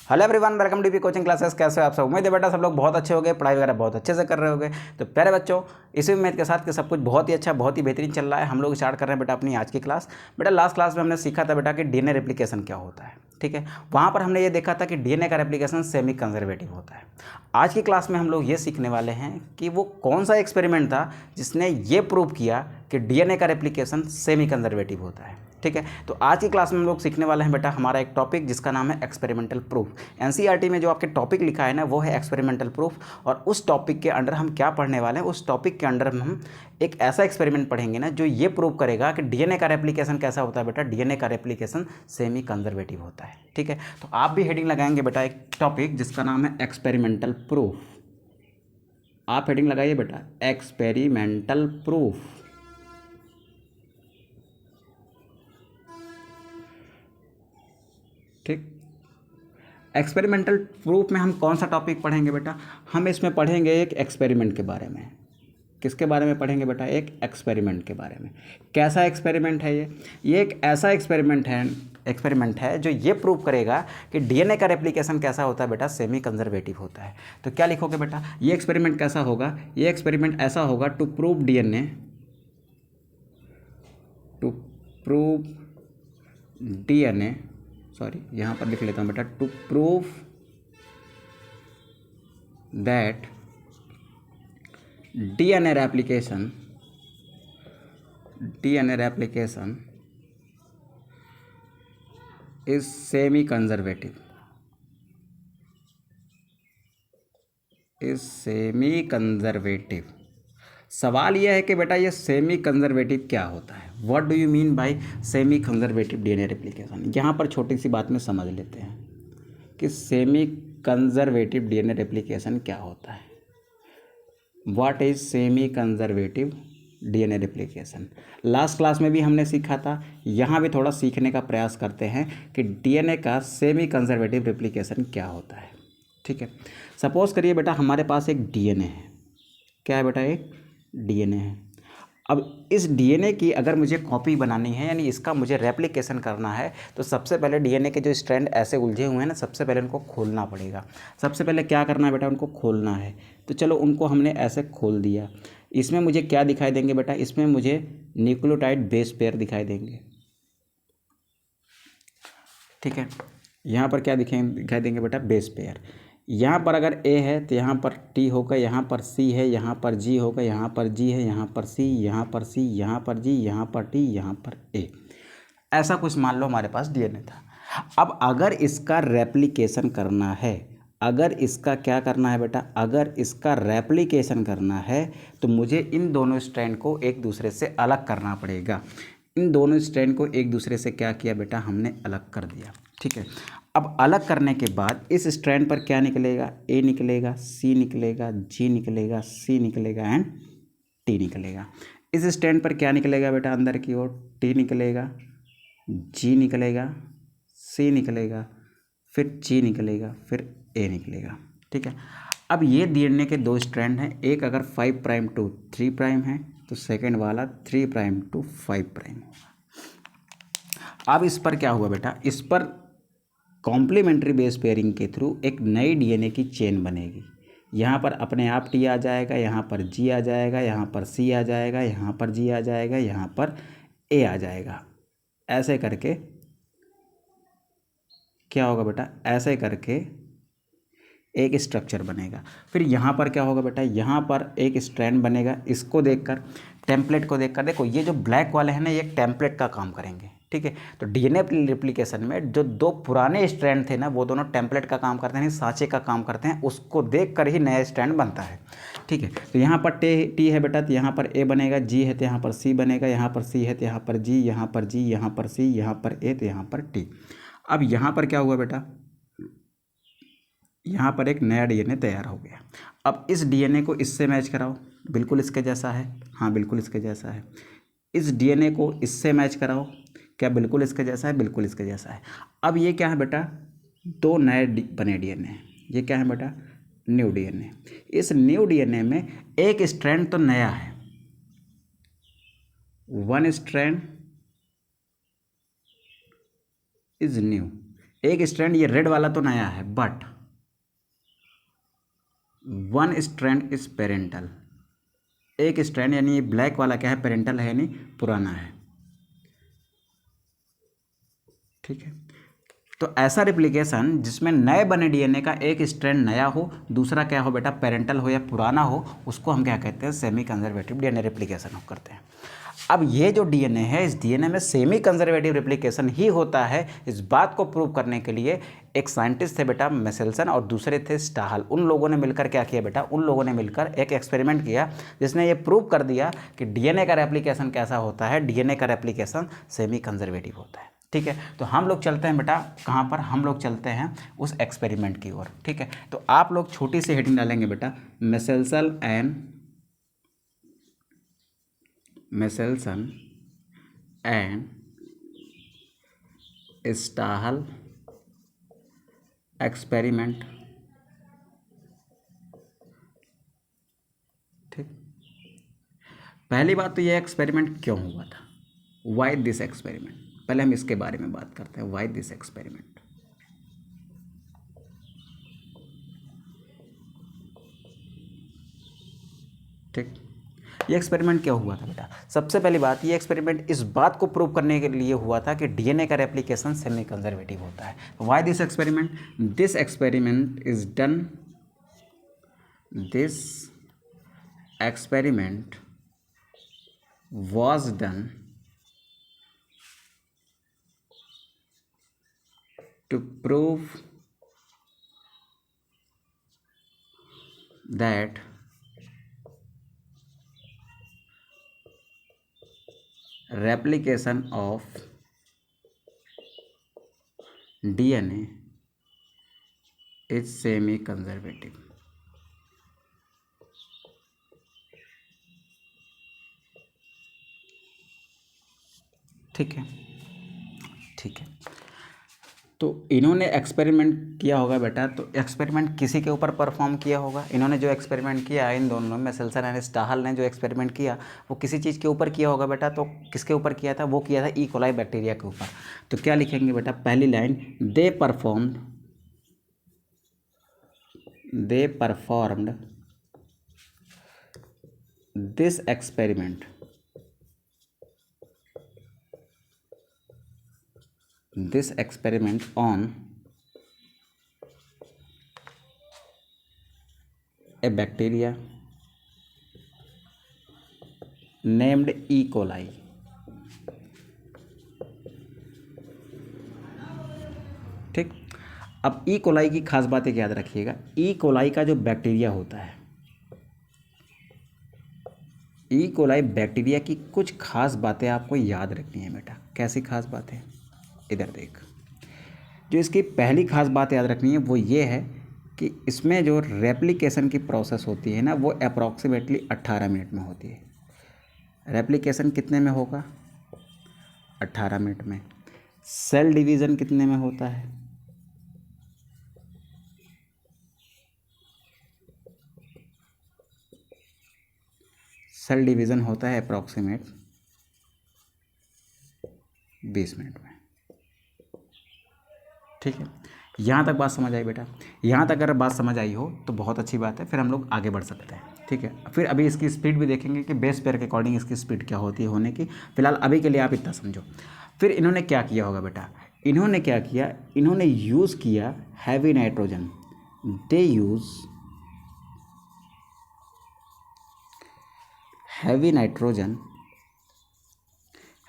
Hello everyone, welcome DP coaching classes. कैसे हो आप सब? उम्मीद है बेटा सब लोग बहुत अच्छे हो गए, पढ़ाई वगैरह बहुत अच्छे से कर रहे होगे। तो प्यारे बच्चों, इसी उम्मीद के साथ कि सब कुछ बहुत ही अच्छा, बहुत ही बेहतरीन चल रहा है। हम लोग स्टार्ट कर रहे हैं बेटा अपनी आज की क्लास। बेटा लास्ट क्लास में हमने सीखा था बेटा कि डीएनए रेप्लिकेशन क्या होता है, ठीक है। वहाँ पर हमने ये देखा था कि डीएनए का रेप्लिकेशन सेमी कंजर्वेटिव होता है। आज की क्लास में हम लोग ये सीखने वाले हैं कि वो कौन सा एक्सपेरिमेंट था जिसने ये प्रूव किया कि डीएनए का रेप्लिकेशन सेमी कंजर्वेटिव होता है, ठीक है। तो आज की क्लास में हम लोग सीखने वाले हैं बेटा हमारा एक टॉपिक जिसका नाम है एक्सपेरिमेंटल प्रूफ। एनसीईआरटी में जो आपके टॉपिक लिखा है ना वो है एक्सपेरिमेंटल प्रूफ। और उस टॉपिक के अंडर हम क्या पढ़ने वाले हैं, उस टॉपिक के अंडर हम एक ऐसा एक्सपेरिमेंट पढ़ेंगे ना जो ये प्रूव करेगा कि डीएनए का रेप्लिकेशन कैसा होता है बेटा। डीएनए का रेप्लिकेशन सेमी कंजर्वेटिव होता है, ठीक है। तो आप भी हेडिंग लगाएंगे बेटा एक टॉपिक जिसका नाम है एक्सपेरिमेंटल प्रूफ। आप हेडिंग लगाइए बेटा एक्सपेरिमेंटल प्रूफ, ठीक। एक्सपेरिमेंटल प्रूफ में हम कौन सा टॉपिक पढ़ेंगे बेटा? हम इसमें पढ़ेंगे एक एक्सपेरिमेंट के बारे में। किसके बारे में पढ़ेंगे बेटा? एक एक्सपेरिमेंट के बारे में। कैसा एक्सपेरिमेंट है ये एक ऐसा एक्सपेरिमेंट है जो ये प्रूव करेगा कि डीएनए का रेप्लिकेशन कैसा होता है बेटा, सेमी कंजर्वेटिव होता है। तो क्या लिखोगे बेटा? ये एक्सपेरिमेंट कैसा होगा? ये एक्सपेरिमेंट ऐसा होगा टू प्रूव डीएनए सॉरी, यहाँ पर लिख लेता हूँ बेटा, to prove that DNA replication is semi conservative. सवाल यह है कि बेटा ये सेमी कंजर्वेटिव क्या होता है? What do you mean by semi conservative DNA replication? यहाँ पर छोटी सी बात में समझ लेते हैं कि सेमी कंजर्वेटिव डीएनए रेप्लिकेशन क्या होता है। What is semi conservative DNA replication? Last class में भी हमने सीखा था, यहाँ भी थोड़ा सीखने का प्रयास करते हैं कि डीएनए का सेमी कंजर्वेटिव रेप्लिकेशन क्या होता है, ठीक है। सपोज करिए बेटा हमारे पास एक डीएनए है। क्या है बेटा? एक डीएनए है। अब इस डीएनए की अगर मुझे कॉपी बनानी है, यानी इसका मुझे रेप्लिकेशन करना है, तो सबसे पहले डीएनए के जो स्ट्रैंड ऐसे उलझे हुए हैं ना, सबसे पहले उनको खोलना पड़ेगा। सबसे पहले क्या करना है बेटा? उनको खोलना है। तो चलो उनको हमने ऐसे खोल दिया। इसमें मुझे क्या दिखाई देंगे बेटा? इसमें मुझे न्यूक्लियोटाइड बेस पेयर दिखाई देंगे, ठीक है। यहाँ पर क्या दिखाई देंगे बेटा? Base pair. यहाँ पर अगर ए है तो यहाँ पर टी होगा, यहाँ पर सी है, यहाँ पर जी होगा, यहाँ पर जी है, यहाँ पर सी, यहाँ पर सी, यहाँ पर जी, यहाँ पर टी, यहाँ पर ए। ऐसा कुछ मान लो हमारे पास डीएनए था। अब अगर इसका रेप्लिकेशन करना है, अगर इसका क्या करना है बेटा? अगर इसका रेप्लिकेशन करना है तो मुझे इन दोनों स्ट्रैंड को एक दूसरे से अलग करना पड़ेगा। इन दोनों स्ट्रैंड को एक दूसरे से क्या किया बेटा? हमने अलग कर दिया, ठीक है। अब अलग करने के बाद इस स्ट्रैंड पर क्या निकलेगा? ए निकलेगा, सी निकलेगा, जी निकलेगा, सी निकलेगा एंड टी निकलेगा। इस स्ट्रैंड पर क्या निकलेगा बेटा? अंदर की ओर टी निकलेगा, जी निकलेगा, सी निकलेगा, फिर जी निकलेगा, फिर ए निकलेगा, ठीक है। अब ये डीएनए के दो स्ट्रैंड हैं। एक अगर 5 प्राइम टू 3 प्राइम है तो सेकेंड वाला 3 प्राइम टू 5 प्राइम होगा। अब इस पर क्या हुआ बेटा? इस पर कॉम्प्लीमेंट्री बेस पेयरिंग के थ्रू एक नई डीएनए की चेन बनेगी। यहाँ पर अपने आप टी आ जाएगा, यहाँ पर जी आ जाएगा, यहाँ पर सी आ जाएगा, यहाँ पर जी आ जाएगा, यहाँ पर ए आ जाएगा। ऐसे करके क्या होगा बेटा? ऐसे करके एक स्ट्रक्चर बनेगा। फिर यहाँ पर क्या होगा बेटा? यहाँ पर एक स्ट्रैंड बनेगा। इसको देखकर, टेम्पलेट को देखकर, देखो ये जो ब्लैक वाले हैं ना, ये एक टेम्पलेट का काम करेंगे, ठीक है। तो डीएनए रेप्लिकेशन में जो दो पुराने स्ट्रैंड थे ना, वो दोनों टेम्पलेट का काम करते हैं, सांचे का काम करते हैं। उसको देखकर ही नया स्ट्रैंड बनता है, ठीक है। तो यहाँ पर टी है बेटा, तो यहाँ पर ए बनेगा, जी है तो यहाँ पर सी बनेगा, यहाँ पर सी है तो यहाँ पर जी, यहाँ पर जी, यहाँ पर सी, यहाँ पर ए तो यहाँ पर टी। अब यहाँ पर क्या हुआ बेटा? यहाँ पर एक नया डीएनए तैयार हो गया। अब इस डीएनए को इससे मैच कराओ, बिल्कुल इसके जैसा है, हाँ बिल्कुल इसके जैसा है। इस डीएनए को इससे मैच कराओ, क्या बिल्कुल इसके जैसा है? बिल्कुल इसके जैसा है। अब ये क्या है बेटा? दो नए बने डीएनए। ये क्या है बेटा? New DNA. इस न्यू डीएनए में एक स्ट्रैंड तो नया है, वन स्ट्रैंड इज न्यू। एक स्ट्रैंड, ये रेड वाला तो नया है, but one strand is parental. एक स्ट्रैंड यानी ये ब्लैक वाला क्या है, पेरेंटल है यानी पुराना है। ठीक है, तो ऐसा रिप्लिकेशन जिसमें नए बने डीएनए का एक स्ट्रैंड नया हो, दूसरा क्या हो बेटा, पेरेंटल हो या पुराना हो, उसको हम क्या कहते हैं, सेमी कंजर्वेटिव डीएनए रिप्लिकेशन करते हैं। अब ये जो डीएनए है, इस डीएनए में सेमी कंजर्वेटिव रिप्लिकेशन ही होता है। इस बात को प्रूव करने के लिए एक साइंटिस्ट थे बेटा मेसेल्सन और दूसरे थे स्टाहल। उन लोगों ने मिलकर क्या किया बेटा, उन लोगों ने मिलकर एक एक्सपेरिमेंट किया जिसने ये प्रूव कर दिया कि डीएनए का रेप्लिकेशन कैसा होता है, डीएनए का रेप्लिकेशन सेमी कंजर्वेटिव होता है। ठीक है, तो हम लोग चलते हैं बेटा कहाँ पर, हम लोग चलते हैं उस एक्सपेरिमेंट की ओर। ठीक है, तो आप लोग छोटी सी हेडिंग डालेंगे बेटा, मेसेल्सन एंड स्टाहल एक्सपेरिमेंट। ठीक, पहली बात तो ये एक्सपेरिमेंट क्यों हुआ था, वाई दिस एक्सपेरिमेंट। पहले हम इसके बारे में बात करते हैं, वाई दिस एक्सपेरिमेंट। ठीक, ये एक्सपेरिमेंट क्या हुआ था बेटा, सबसे पहली बात, ये एक्सपेरिमेंट इस बात को प्रूव करने के लिए हुआ था कि डीएनए का रेप्लिकेशन सेमी कंजर्वेटिव होता है। Why this experiment, this experiment is done, this experiment was done to prove that replication of DNA is semi conservative। ठीक है, ठीक है, तो इन्होंने एक्सपेरिमेंट किया होगा बेटा, तो एक्सपेरिमेंट किसी के ऊपर परफॉर्म किया होगा। इन्होंने जो एक्सपेरिमेंट किया, इन दोनों में मेसेल्सन एंड स्टाहल ने जो एक्सपेरिमेंट किया वो किसी चीज़ के ऊपर किया होगा बेटा, तो किसके ऊपर किया था, वो किया था ई कोलाई बैक्टीरिया के ऊपर। तो क्या लिखेंगे बेटा, पहली line, they performed this experiment on a bacteria named E. coli। ठीक, अब ई कोलाई की खास बात एक याद रखिएगा, ई कोलाई का जो बैक्टीरिया होता है, ई कोलाई बैक्टीरिया की कुछ खास बातें आपको याद रखनी है बेटा। कैसी खास बातें, इधर देख, जो इसकी पहली खास बात याद रखनी है वो ये है कि इसमें जो रेप्लिकेशन की प्रोसेस होती है ना, वो अप्रॉक्सीमेटली 18 मिनट में होती है। रेप्लिकेशन कितने में होगा, 18 मिनट में। सेल डिवीज़न कितने में होता है, सेल डिवीज़न होता है अप्रॉक्सीमेट 20 मिनट में। ठीक है, यहाँ तक बात समझ आई बेटा। यहाँ तक अगर बात समझ आई हो तो बहुत अच्छी बात है, फिर हम लोग आगे बढ़ सकते हैं। ठीक है, फिर अभी इसकी स्पीड भी देखेंगे कि बेस पेयर के अकॉर्डिंग इसकी स्पीड क्या होती है होने की। फिलहाल अभी के लिए आप इतना समझो। फिर इन्होंने क्या किया होगा बेटा, इन्होंने क्या किया, इन्होंने यूज़ किया heavy nitrogen. They use heavy nitrogen.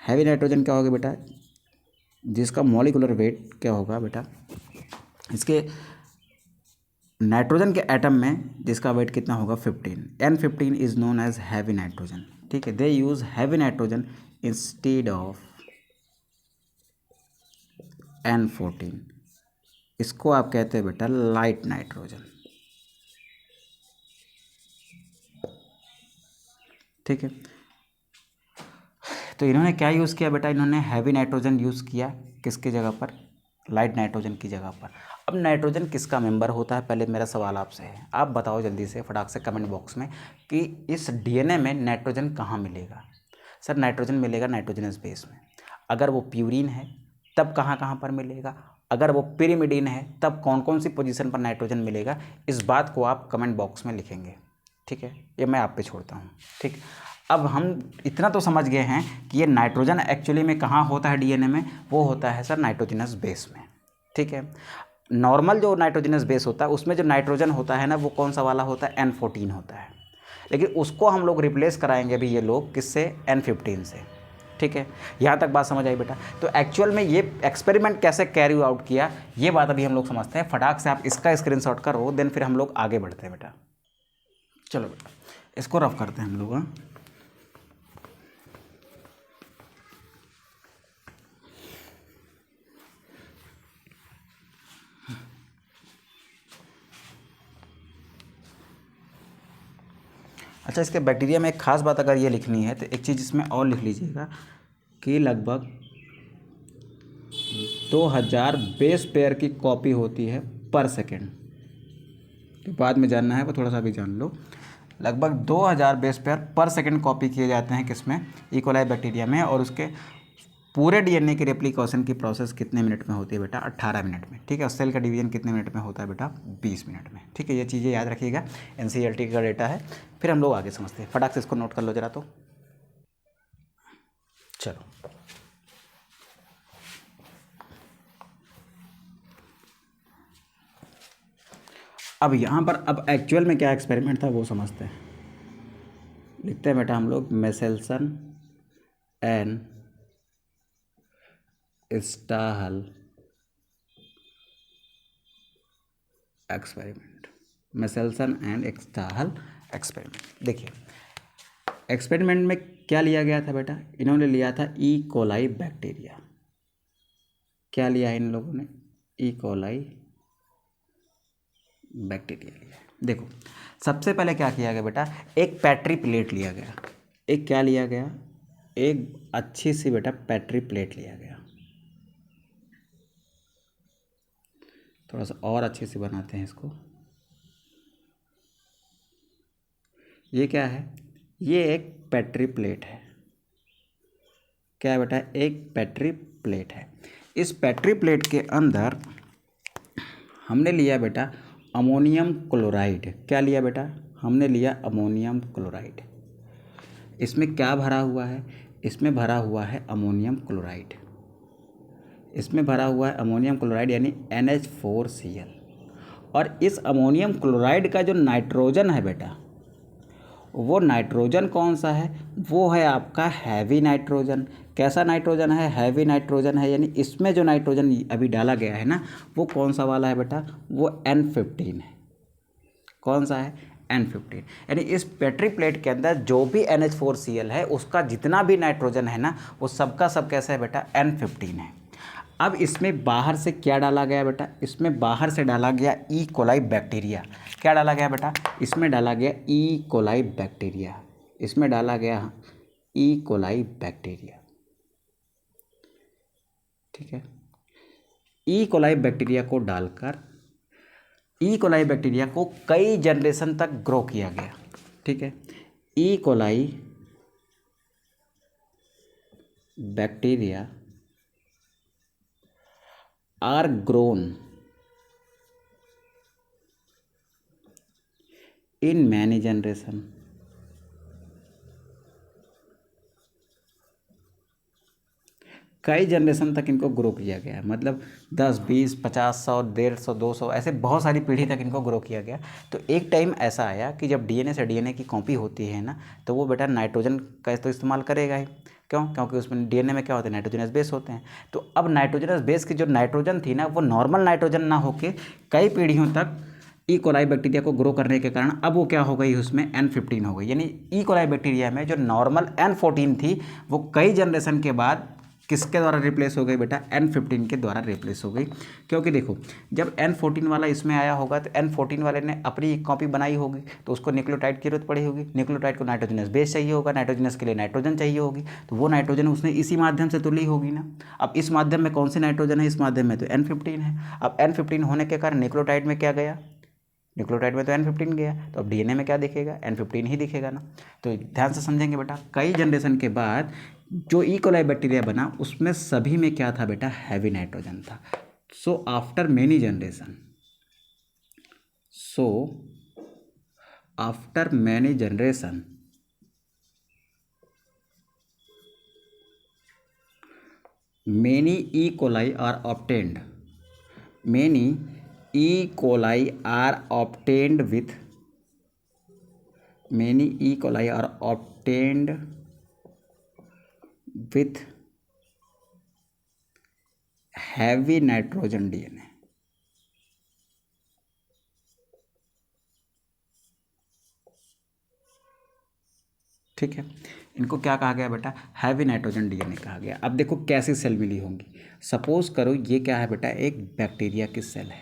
Heavy nitrogen क्या होगा बेटा, जिसका मॉलिकुलर वेट क्या होगा बेटा, इसके नाइट्रोजन के एटम में जिसका वेट कितना होगा 15। N15 is known as heavy nitrogen. ठीक है, they use heavy nitrogen instead of N14। इसको आप कहते हैं बेटा लाइट नाइट्रोजन। ठीक है, तो इन्होंने क्या यूज़ किया बेटा, इन्होंने हैवी नाइट्रोजन यूज़ किया किसकी जगह पर, लाइट नाइट्रोजन की जगह पर। अब नाइट्रोजन किसका मेंबर होता है, पहले मेरा सवाल आपसे है, आप बताओ जल्दी से फटाक से कमेंट बॉक्स में कि इस डीएनए में नाइट्रोजन कहाँ मिलेगा। सर नाइट्रोजन मिलेगा नाइट्रोजनस बेस में। अगर वो प्यूरिन है तब कहाँ कहाँ पर मिलेगा, अगर वो पिरिमिडीन है तब कौन कौन सी पोजीशन पर नाइट्रोजन मिलेगा, इस बात को आप कमेंट बॉक्स में लिखेंगे। ठीक है, ये मैं आप पे छोड़ता हूँ। ठीक, अब हम इतना तो समझ गए हैं कि ये नाइट्रोजन एक्चुअली में कहाँ होता है डीएनए में, वो होता है सर नाइट्रोजनस बेस में। ठीक है, नॉर्मल जो नाइट्रोजनस बेस होता है उसमें जो नाइट्रोजन होता है ना वो कौन सा वाला होता है, N14 होता है, लेकिन उसको हम लोग रिप्लेस कराएंगे अभी ये लोग किससे, N15 से। ठीक है, यहाँ तक बात समझ आई बेटा। तो एक्चुअल में ये एक्सपेरिमेंट कैसे कैरी आउट किया ये बात अभी हम लोग समझते हैं। फटाक से आप इसका स्क्रीनशॉट करो, देन फिर हम लोग आगे बढ़ते हैं बेटा। चलो बेटा इसको रफ करते हैं हम लोग। अच्छा, इसके बैक्टीरिया में एक खास बात अगर ये लिखनी है तो एक चीज़ इसमें और लिख लीजिएगा कि लगभग 2000 बेस पेयर की कॉपी होती है पर सेकेंड। तो बाद में जानना है वो थोड़ा सा भी जान लो। लगभग 2000 बेस पेयर पर सेकेंड कॉपी किए जाते हैं किसमें, ई कोलाई बैक्टीरिया में। और उसके पूरे डीएनए की रेप्लिकेशन की प्रोसेस कितने मिनट में होती है बेटा, 18 मिनट में। ठीक है, सेल का डिवीजन कितने मिनट में होता है बेटा, 20 मिनट में। ठीक है, ये चीज़ें याद रखिएगा, एनसीईआरटी का डेटा है। फिर हम लोग आगे समझते हैं, फटाक से इसको नोट कर लो जरा। तो चलो अब यहाँ पर अब एक्चुअल में क्या एक्सपेरिमेंट था वो समझते हैं। लिखते हैं बेटा हम लोग Meselson and Stahl experiment, Meselson and Stahl experiment. देखिए एक्सपेरिमेंट में क्या लिया गया था बेटा, इन्होंने लिया था ई कोलाई बैक्टीरिया। क्या लिया है इन लोगों ने, ई कोलाई बैक्टीरिया लिया। देखो सबसे पहले क्या किया गया बेटा, एक पैट्री प्लेट लिया गया। एक क्या लिया गया, एक अच्छी सी बेटा पैट्री प्लेट लिया गया। थोड़ा सा और अच्छे से बनाते हैं इसको। ये क्या है, ये एक पैट्री प्लेट है। क्या है बेटा, एक पैट्री प्लेट है। इस पैट्री प्लेट के अंदर हमने लिया बेटा अमोनियम क्लोराइड। क्या लिया बेटा, हमने लिया अमोनियम क्लोराइड। इसमें क्या भरा हुआ है, इसमें भरा हुआ है अमोनियम क्लोराइड। इसमें भरा हुआ है अमोनियम क्लोराइड यानी NH4Cl। और इस अमोनियम क्लोराइड का जो नाइट्रोजन है बेटा, वो नाइट्रोजन कौन सा है, वो है आपका हैवी नाइट्रोजन। कैसा नाइट्रोजन है, हैवी नाइट्रोजन है। यानी इसमें जो नाइट्रोजन अभी डाला गया है ना वो कौन सा वाला है बेटा, वो N15 है। कौन सा है, N15। यानी इस पैट्री प्लेट के अंदर जो भी NH4Cl है उसका जितना भी नाइट्रोजन है ना वो सबका सब कैसा है बेटा, N15 है। अब इसमें बाहर से क्या डाला गया बेटा, इसमें बाहर से डाला गया ई कोलाई बैक्टीरिया। क्या डाला गया बेटा, इसमें डाला गया ई कोलाई बैक्टीरिया। इसमें डाला गया ई कोलाई बैक्टीरिया। ठीक है, ई कोलाई बैक्टीरिया को डालकर ई कोलाई बैक्टीरिया को कई जनरेशन तक ग्रो किया गया। ठीक है, E coli bacteria are grown in many generation। कई जनरेशन तक इनको ग्रो किया गया, मतलब 10, 20, 50, 100, 150, 200 ऐसे बहुत सारी पीढ़ी तक इनको ग्रो किया गया। तो एक टाइम ऐसा आया कि जब डीएनए से डीएनए की कॉपी होती है ना तो वो बेटा नाइट्रोजन का तो इस्तेमाल करेगा ही। क्यों, क्योंकि उसमें डीएनए में क्या होते हैं, नाइट्रोजनस बेस होते हैं। तो अब नाइट्रोजनस बेस की जो नाइट्रोजन थी ना वो नॉर्मल नाइट्रोजन ना होके कई पीढ़ियों तक ई कोलाई बैक्टीरिया को ग्रो करने के कारण अब वो क्या हो गई, उसमें N15 हो गई। यानी ई कोलाई बैक्टीरिया में जो नॉर्मल N14 थी वो कई जनरेशन के बाद किसके द्वारा रिप्लेस हो गई बेटा, N15 के द्वारा रिप्लेस हो गई। क्योंकि देखो जब N14 वाला इसमें आया होगा तो N14 वाले ने अपनी कॉपी बनाई होगी तो उसको न्यूक्लियोटाइड की जरूरत पड़ी होगी। न्यूक्लियोटाइड को नाइट्रोजनस बेस चाहिए होगा, नाइट्रोजनस के लिए नाइट्रोजन चाहिए होगी, तो वो नाइट्रोजन उसने इसी माध्यम से तो ली होगी ना। अब इस माध्यम में कौन सी नाइट्रोजन है, इस माध्यम में तो N15 है। अब N15 होने के कारण न्यूक्लियोटाइड में क्या गया, न्यूक्लियोटाइड में तो N15 गया, तो अब डीएनए में क्या दिखेगा, N15 ही दिखेगा ना। तो ध्यान से समझेंगे बेटा, कई जनरेशन के बाद जो ई कोलाई बैक्टीरिया बना उसमें सभी में क्या था बेटा, हैवी नाइट्रोजन था। so after many generation, so after many generation, many E. coli are obtained, many E. coli are obtained with, many E. coli are obtained with heavy nitrogen DNA। ठीक है, इनको क्या कहा गया बेटा, हैवी नाइट्रोजन डीएनए कहा गया। अब देखो कैसी सेल मिली होंगी। सपोज करो ये क्या है बेटा, एक बैक्टीरिया की सेल है,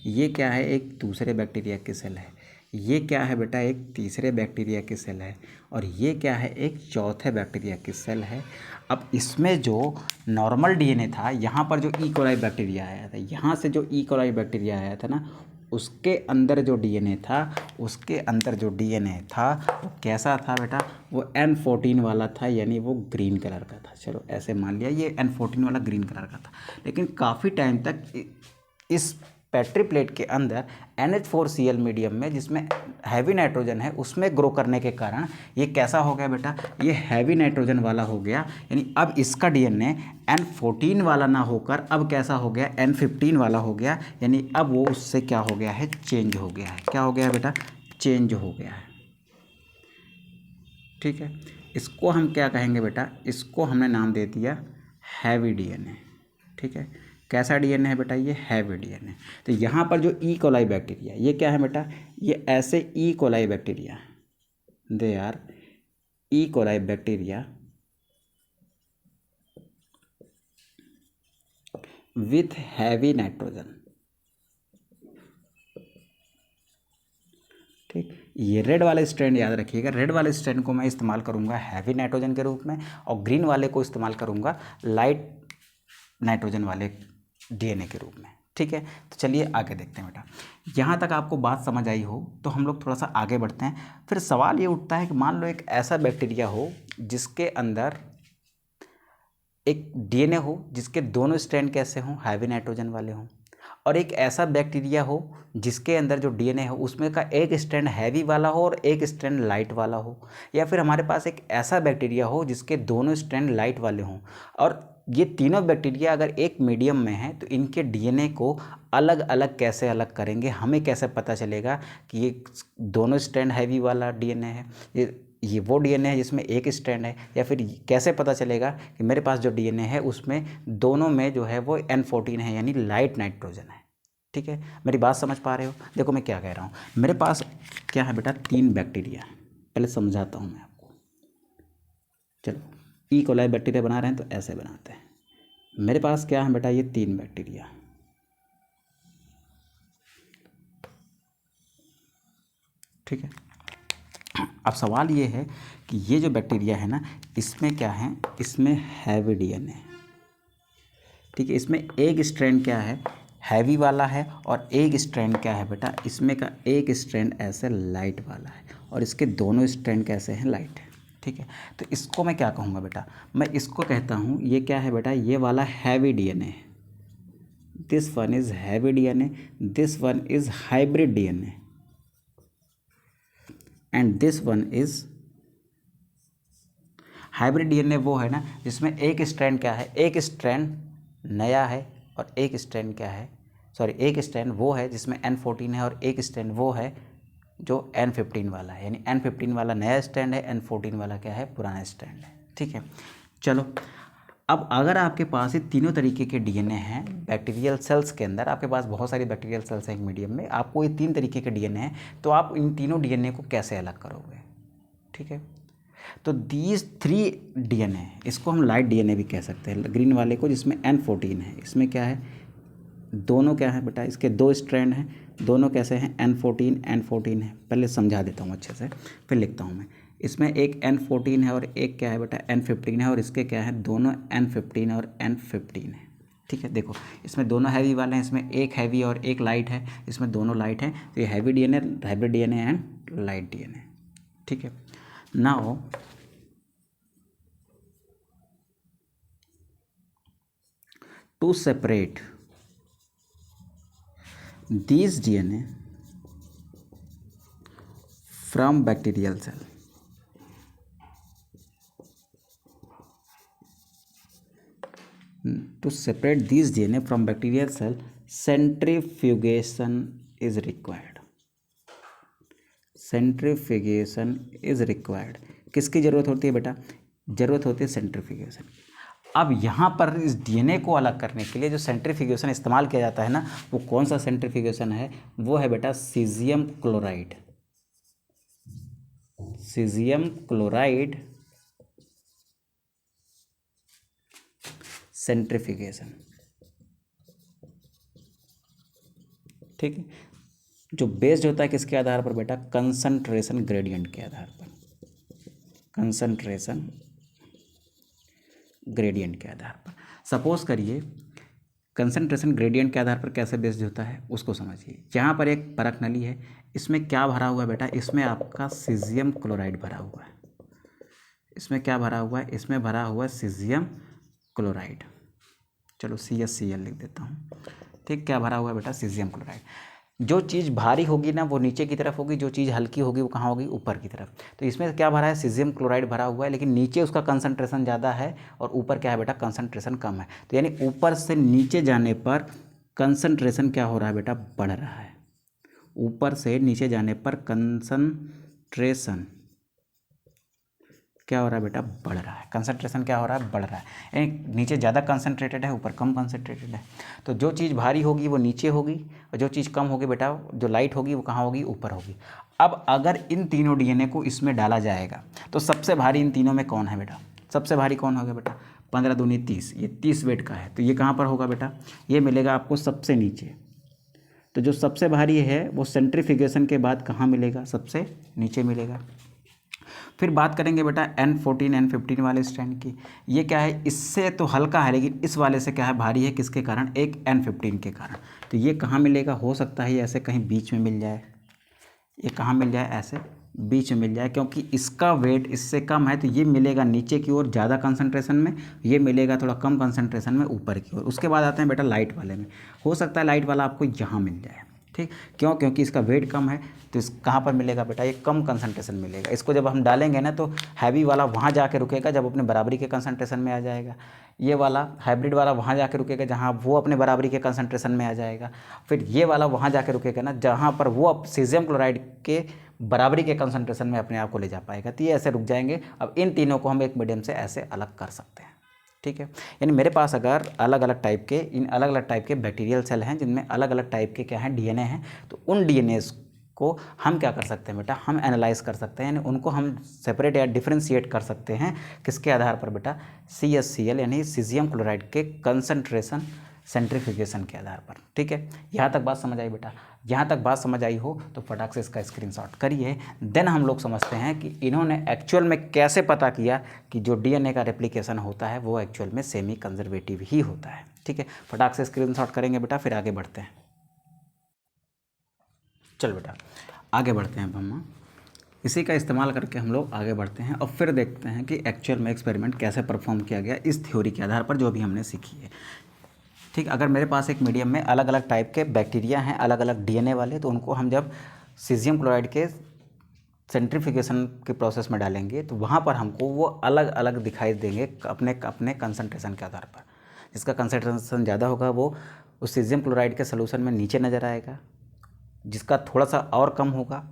ये क्या है, एक दूसरे बैक्टीरिया की सेल है, ये क्या है बेटा, एक तीसरे बैक्टीरिया की सेल है, और ये क्या है, एक चौथे बैक्टीरिया की सेल है। अब इसमें जो नॉर्मल डीएनए था, यहाँ पर जो ई कोलाई बैक्टीरिया आया था, यहाँ से जो ई कोलाई बैक्टीरिया आया था ना, उसके अंदर जो डीएनए था, उसके अंदर जो डीएनए था वो कैसा था बेटा, वो N14 वाला था, यानी वो ग्रीन कलर का था। चलो ऐसे मान लिया ये N14 वाला ग्रीन कलर का था। लेकिन काफ़ी टाइम तक इस पेट्री प्लेट के अंदर NH4Cl मीडियम में, जिसमें हैवी नाइट्रोजन है, उसमें ग्रो करने के कारण ये कैसा हो गया बेटा, ये हैवी नाइट्रोजन वाला हो गया। यानी अब इसका डीएनए N14 वाला ना होकर अब कैसा हो गया, N15 वाला हो गया। यानी अब वो उससे क्या हो गया है, चेंज हो गया है। क्या हो गया है बेटा, चेंज हो गया है। ठीक है, इसको हम क्या कहेंगे बेटा, इसको हमने नाम दे दिया हैवी डीएनए। ठीक है, कैसा डीएनए है बेटा, ये हैवी डीएनए। तो यहाँ पर जो ई कोलाई बैक्टीरिया, ये क्या है बेटा, ये ऐसे E coli bacteria, they R E coli bacteria with heavy nitrogen. ठीक, ये रेड वाले स्ट्रैंड याद रखिएगा, रेड वाले स्ट्रैंड को मैं इस्तेमाल करूँगा हैवी नाइट्रोजन के रूप में, और ग्रीन वाले को इस्तेमाल करूँगा लाइट नाइट्रोजन वाले डीएनए के रूप में। ठीक है, तो चलिए आगे देखते हैं बेटा। यहाँ तक आपको बात समझ आई हो तो हम लोग थोड़ा सा आगे बढ़ते हैं। फिर सवाल ये उठता है कि मान लो एक ऐसा बैक्टीरिया हो जिसके अंदर एक डीएनए हो जिसके दोनों स्ट्रैंड कैसे हों, हैवी नाइट्रोजन वाले हों, और एक ऐसा बैक्टीरिया हो जिसके अंदर जो डीएनए हो उसमें का एक स्ट्रैंड हैवी वाला हो और एक स्ट्रैंड लाइट वाला हो। या फिर हमारे पास एक ऐसा बैक्टीरिया हो जिसके दोनों स्ट्रैंड लाइट वाले हों, और ये तीनों बैक्टीरिया अगर एक मीडियम में हैं तो इनके डीएनए को अलग अलग कैसे अलग करेंगे, हमें कैसे पता चलेगा कि ये दोनों स्ट्रैंड हैवी वाला डीएनए है, ये वो डीएनए है जिसमें एक स्ट्रैंड है, या फिर कैसे पता चलेगा कि मेरे पास जो डीएनए है उसमें दोनों में जो है वो N14 है, यानी लाइट नाइट्रोजन है। ठीक है, मेरी बात समझ पा रहे हो। देखो मैं क्या कह रहा हूँ, मेरे पास क्या है बेटा, 3 बैक्टीरिया, पहले समझाता हूँ मैं आपको। चलो, ई कोलाई बैक्टीरिया बना रहे हैं तो ऐसे बनाते हैं। मेरे पास क्या है बेटा, ये 3 बैक्टीरिया। ठीक है, अब सवाल ये है कि ये जो बैक्टीरिया है ना, इसमें क्या है, इसमें हैवी डीएनए है। ठीक है, इसमें एक स्ट्रैंड क्या है, हैवी वाला है, और एक स्ट्रैंड क्या है बेटा, इसमें का एक स्ट्रैंड ऐसे लाइट वाला है, और इसके दोनों स्ट्रैंड कैसे हैं, लाइट है। ठीक है, तो इसको मैं क्या कहूँगा बेटा, मैं इसको कहता हूँ, ये क्या है बेटा, ये वाला हैवी डीएनए है, this one is heavy DNA, this one is hybrid DNA, and this one is hybrid DNA. वो है ना जिसमें एक स्ट्रैंड क्या है, एक स्ट्रैंड नया है, और एक स्ट्रैंड क्या है, सॉरी, एक स्ट्रैंड वो है जिसमें N14 है, और एक स्ट्रैंड वो है जो N15 वाला है, यानी N15 वाला नया स्ट्रैंड है, N14 वाला क्या है, पुराना स्ट्रैंड है। ठीक है, चलो अब अगर आपके पास ये तीनों तरीके के डीएनए हैं बैक्टीरियल सेल्स के अंदर, आपके पास बहुत सारी बैक्टीरियल सेल्स हैं एक मीडियम में, आपको ये 3 तरीके के डीएनए हैं, तो आप इन तीनों डीएनए को कैसे अलग करोगे। ठीक है, तो दीज 3 डीएनए, इसको हम लाइट डीएनए भी कह सकते हैं, ग्रीन वाले को, जिसमें N14 है, इसमें क्या है, दोनों क्या है बेटा, इसके 2 स्ट्रैंड हैं, दोनों कैसे हैं, N14 है। पहले समझा देता हूँ अच्छे से, फिर लिखता हूँ मैं। इसमें एक N14 है और एक क्या है बेटा, N15 है, और इसके क्या है, दोनों N15 और N15 है। ठीक है, देखो इसमें दोनों हैवी वाले हैं, इसमें एक हैवी और एक लाइट है, इसमें दोनों लाइट हैं, तो ये heavy DNA, hybrid DNA and light DNA. ठीक है, now to separate these DNA from bacterial cell. To separate these DNA from bacterial cell, centrifugation is required. Centrifugation is required. किसकी ज़रूरत होती है बेटा? ज़रूरत होती है सेंट्रीफ्यूगेशन. अब यहाँ पर इस डीएनए को अलग करने के लिए जो सेंट्रीफ्यूगेशन इस्तेमाल किया जाता है ना, वो कौन सा सेंट्रीफ्यूगेशन है? वो है बेटा caesium chloride. Caesium chloride centrifugation. ठीक है. जो बेस्ड होता है किसके आधार पर बेटा? कंसंट्रेशन ग्रेडियंट के आधार पर. कंसंट्रेशन ग्रेडियंट के आधार पर. सपोज करिए कंसंट्रेशन ग्रेडियंट के आधार पर कैसे बेस्ड होता है उसको समझिए. जहाँ पर एक परख नली है, इसमें क्या भरा हुआ है बेटा? इसमें आपका सीजियम क्लोराइड भरा हुआ है. इसमें क्या भरा हुआ है? इसमें भरा हुआ है सीजियम क्लोराइड. चलो CaCl लिख देता हूँ. ठीक, क्या भरा हुआ है बेटा? Caesium chloride. जो चीज़ भारी होगी ना वो नीचे की तरफ होगी, जो चीज़ हल्की होगी वो कहाँ होगी? ऊपर की तरफ. तो इसमें क्या भरा है? सीजियम क्लोराइड भरा हुआ है, लेकिन नीचे उसका कंसंट्रेशन ज़्यादा है और ऊपर क्या है बेटा? कंसंट्रेशन कम है. तो यानी ऊपर से नीचे जाने पर कंसंट्रेशन क्या हो रहा है बेटा? बढ़ रहा है. ऊपर से नीचे जाने पर कंसंट्रेशन क्या हो रहा है बेटा? बढ़ रहा है. कंसंट्रेशन क्या हो रहा है? बढ़ रहा है. यानी नीचे ज़्यादा कंसंट्रेटेड है, ऊपर कम कंसंट्रेटेड है. तो जो चीज़ भारी होगी वो नीचे होगी और जो चीज़ कम होगी बेटा, जो लाइट होगी वो कहाँ होगी? ऊपर होगी. अब अगर इन तीनों डीएनए को इसमें डाला जाएगा तो सबसे भारी इन तीनों में कौन है बेटा? सबसे भारी कौन होगा बेटा? 15 दूनी 30. ये 30 वेट का है. तो ये कहाँ पर होगा बेटा? ये मिलेगा आपको सबसे नीचे. तो जो सबसे भारी है वो सेंट्रीफ्यूगेशन के बाद कहाँ मिलेगा? सबसे नीचे मिलेगा. फिर बात करेंगे बेटा N14 N15 वाले स्ट्रैंड की. ये क्या है? इससे तो हल्का है, लेकिन इस वाले से क्या है? भारी है. किसके कारण? एक N15 के कारण. तो ये कहाँ मिलेगा? हो सकता है ये ऐसे कहीं बीच में मिल जाए. ये कहाँ मिल जाए? ऐसे बीच में मिल जाए, क्योंकि इसका वेट इससे कम है. तो ये मिलेगा नीचे की ओर ज़्यादा कंसंट्रेशन में, ये मिलेगा थोड़ा कम कंसंट्रेशन में ऊपर की ओर. उसके बाद आते हैं बेटा लाइट वाले में. हो सकता है लाइट वाला आपको यहाँ मिल जाए. ठीक, क्यों? क्योंकि इसका वेट कम है. तो इस कहाँ पर मिलेगा बेटा? ये कम कंसंट्रेशन मिलेगा. इसको जब हम डालेंगे ना तो हैवी वाला वहाँ जाके रुकेगा जब अपने बराबरी के कंसंट्रेशन में आ जाएगा. ये वाला हाइब्रिड वाला वहाँ जाके रुकेगा जहाँ वो अपने बराबरी के कंसंट्रेशन में आ जाएगा. फिर ये वाला वहाँ जाके रुकेगा ना जहाँ पर वो अब सीजियम क्लोराइड के बराबरी के कंसंट्रेशन में अपने आप को ले जा पाएगा. तो ये ऐसे रुक जाएंगे. अब इन तीनों को हम एक मीडियम से ऐसे अलग कर सकते हैं. ठीक है. यानी मेरे पास अगर अलग अलग टाइप के इन अलग अलग टाइप के बैक्टीरियल सेल हैं जिनमें अलग अलग टाइप के क्या हैं? डीएनए हैं. तो उन डीएनए को हम क्या कर सकते हैं बेटा? हम एनालाइज कर सकते हैं. यानी उनको हम सेपरेट या डिफ्रेंशिएट कर सकते हैं. किसके आधार पर बेटा? CaCl यानी सीजियम क्लोराइड के कंसंट्रेशन सेंट्रीफ्यूगेशन के आधार पर. ठीक है. यहाँ तक बात समझ आई बेटा? यहाँ तक बात समझ आई हो तो फटाक से इसका स्क्रीनशॉट करिए. देन हम लोग समझते हैं कि इन्होंने एक्चुअल में कैसे पता किया कि जो डीएनए का रेप्लिकेशन होता है वो एक्चुअल में सेमी कंजर्वेटिव ही होता है. ठीक है. फटाक से स्क्रीनशॉट करेंगे बेटा, फिर आगे बढ़ते हैं. चल बेटा आगे बढ़ते हैं. अब हम इसी का इस्तेमाल करके हम लोग आगे बढ़ते हैं और फिर देखते हैं कि एक्चुअल में एक्सपेरिमेंट कैसे परफॉर्म किया गया इस थ्योरी के आधार पर जो भी हमने सीखी है. ठीक, अगर मेरे पास एक मीडियम में अलग अलग टाइप के बैक्टीरिया हैं, अलग अलग डीएनए वाले, तो उनको हम जब सीजियम क्लोराइड के सेंट्रीफ्यूगेशन के प्रोसेस में डालेंगे तो वहाँ पर हमको वो अलग अलग दिखाई देंगे अपने अपने कंसंट्रेशन के आधार पर. जिसका कंसंट्रेशन ज़्यादा होगा वो उस सीजियम क्लोराइड के सोल्यूशन में नीचे नज़र आएगा. जिसका थोड़ा सा और कम होगा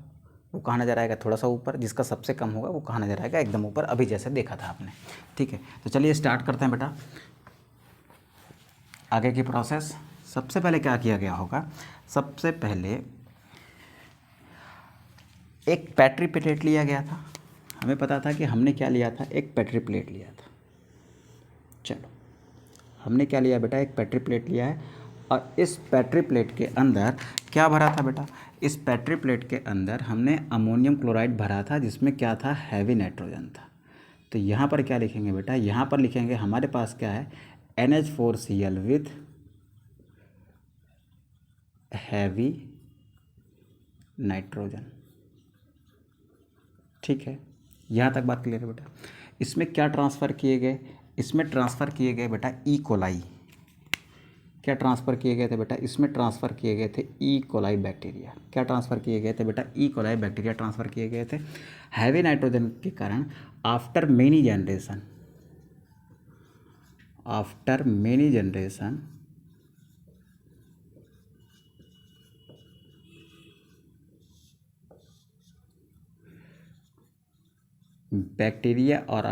वो कहाँ नज़र आएगा? थोड़ा सा ऊपर. जिसका सबसे कम होगा वो कहाँ नज़र आएगा? एकदम ऊपर, अभी जैसे देखा था आपने. ठीक है. तो चलिए स्टार्ट करते हैं बेटा आगे की प्रोसेस. सबसे पहले क्या किया गया होगा? सबसे पहले एक पेट्री प्लेट लिया गया था. हमें पता था कि हमने क्या लिया था? एक पेट्री प्लेट लिया था. चलो हमने क्या लिया बेटा? एक पेट्री प्लेट लिया है. और इस पेट्री प्लेट के अंदर क्या भरा था बेटा? इस पेट्री प्लेट के अंदर हमने अमोनियम क्लोराइड भरा था जिसमें क्या था? हैवी नाइट्रोजन था. तो यहाँ पर क्या लिखेंगे बेटा? यहाँ पर लिखेंगे हमारे पास क्या है? NH4Cl with heavy nitrogen. ठीक है. यहाँ तक बात क्लियर है बेटा? इसमें क्या ट्रांसफ़र किए गए? इसमें ट्रांसफ़र किए गए बेटा ई कोलाई. क्या ट्रांसफ़र किए गए थे बेटा, इसमें ट्रांसफ़र किए गए थे ई कोलाई बैक्टीरिया। क्या ट्रांसफ़र किए गए थे बेटा, ई कोलाई बैक्टीरिया ट्रांसफ़र किए गए थे। हैवी नाइट्रोजन के कारण after many generation bacteria are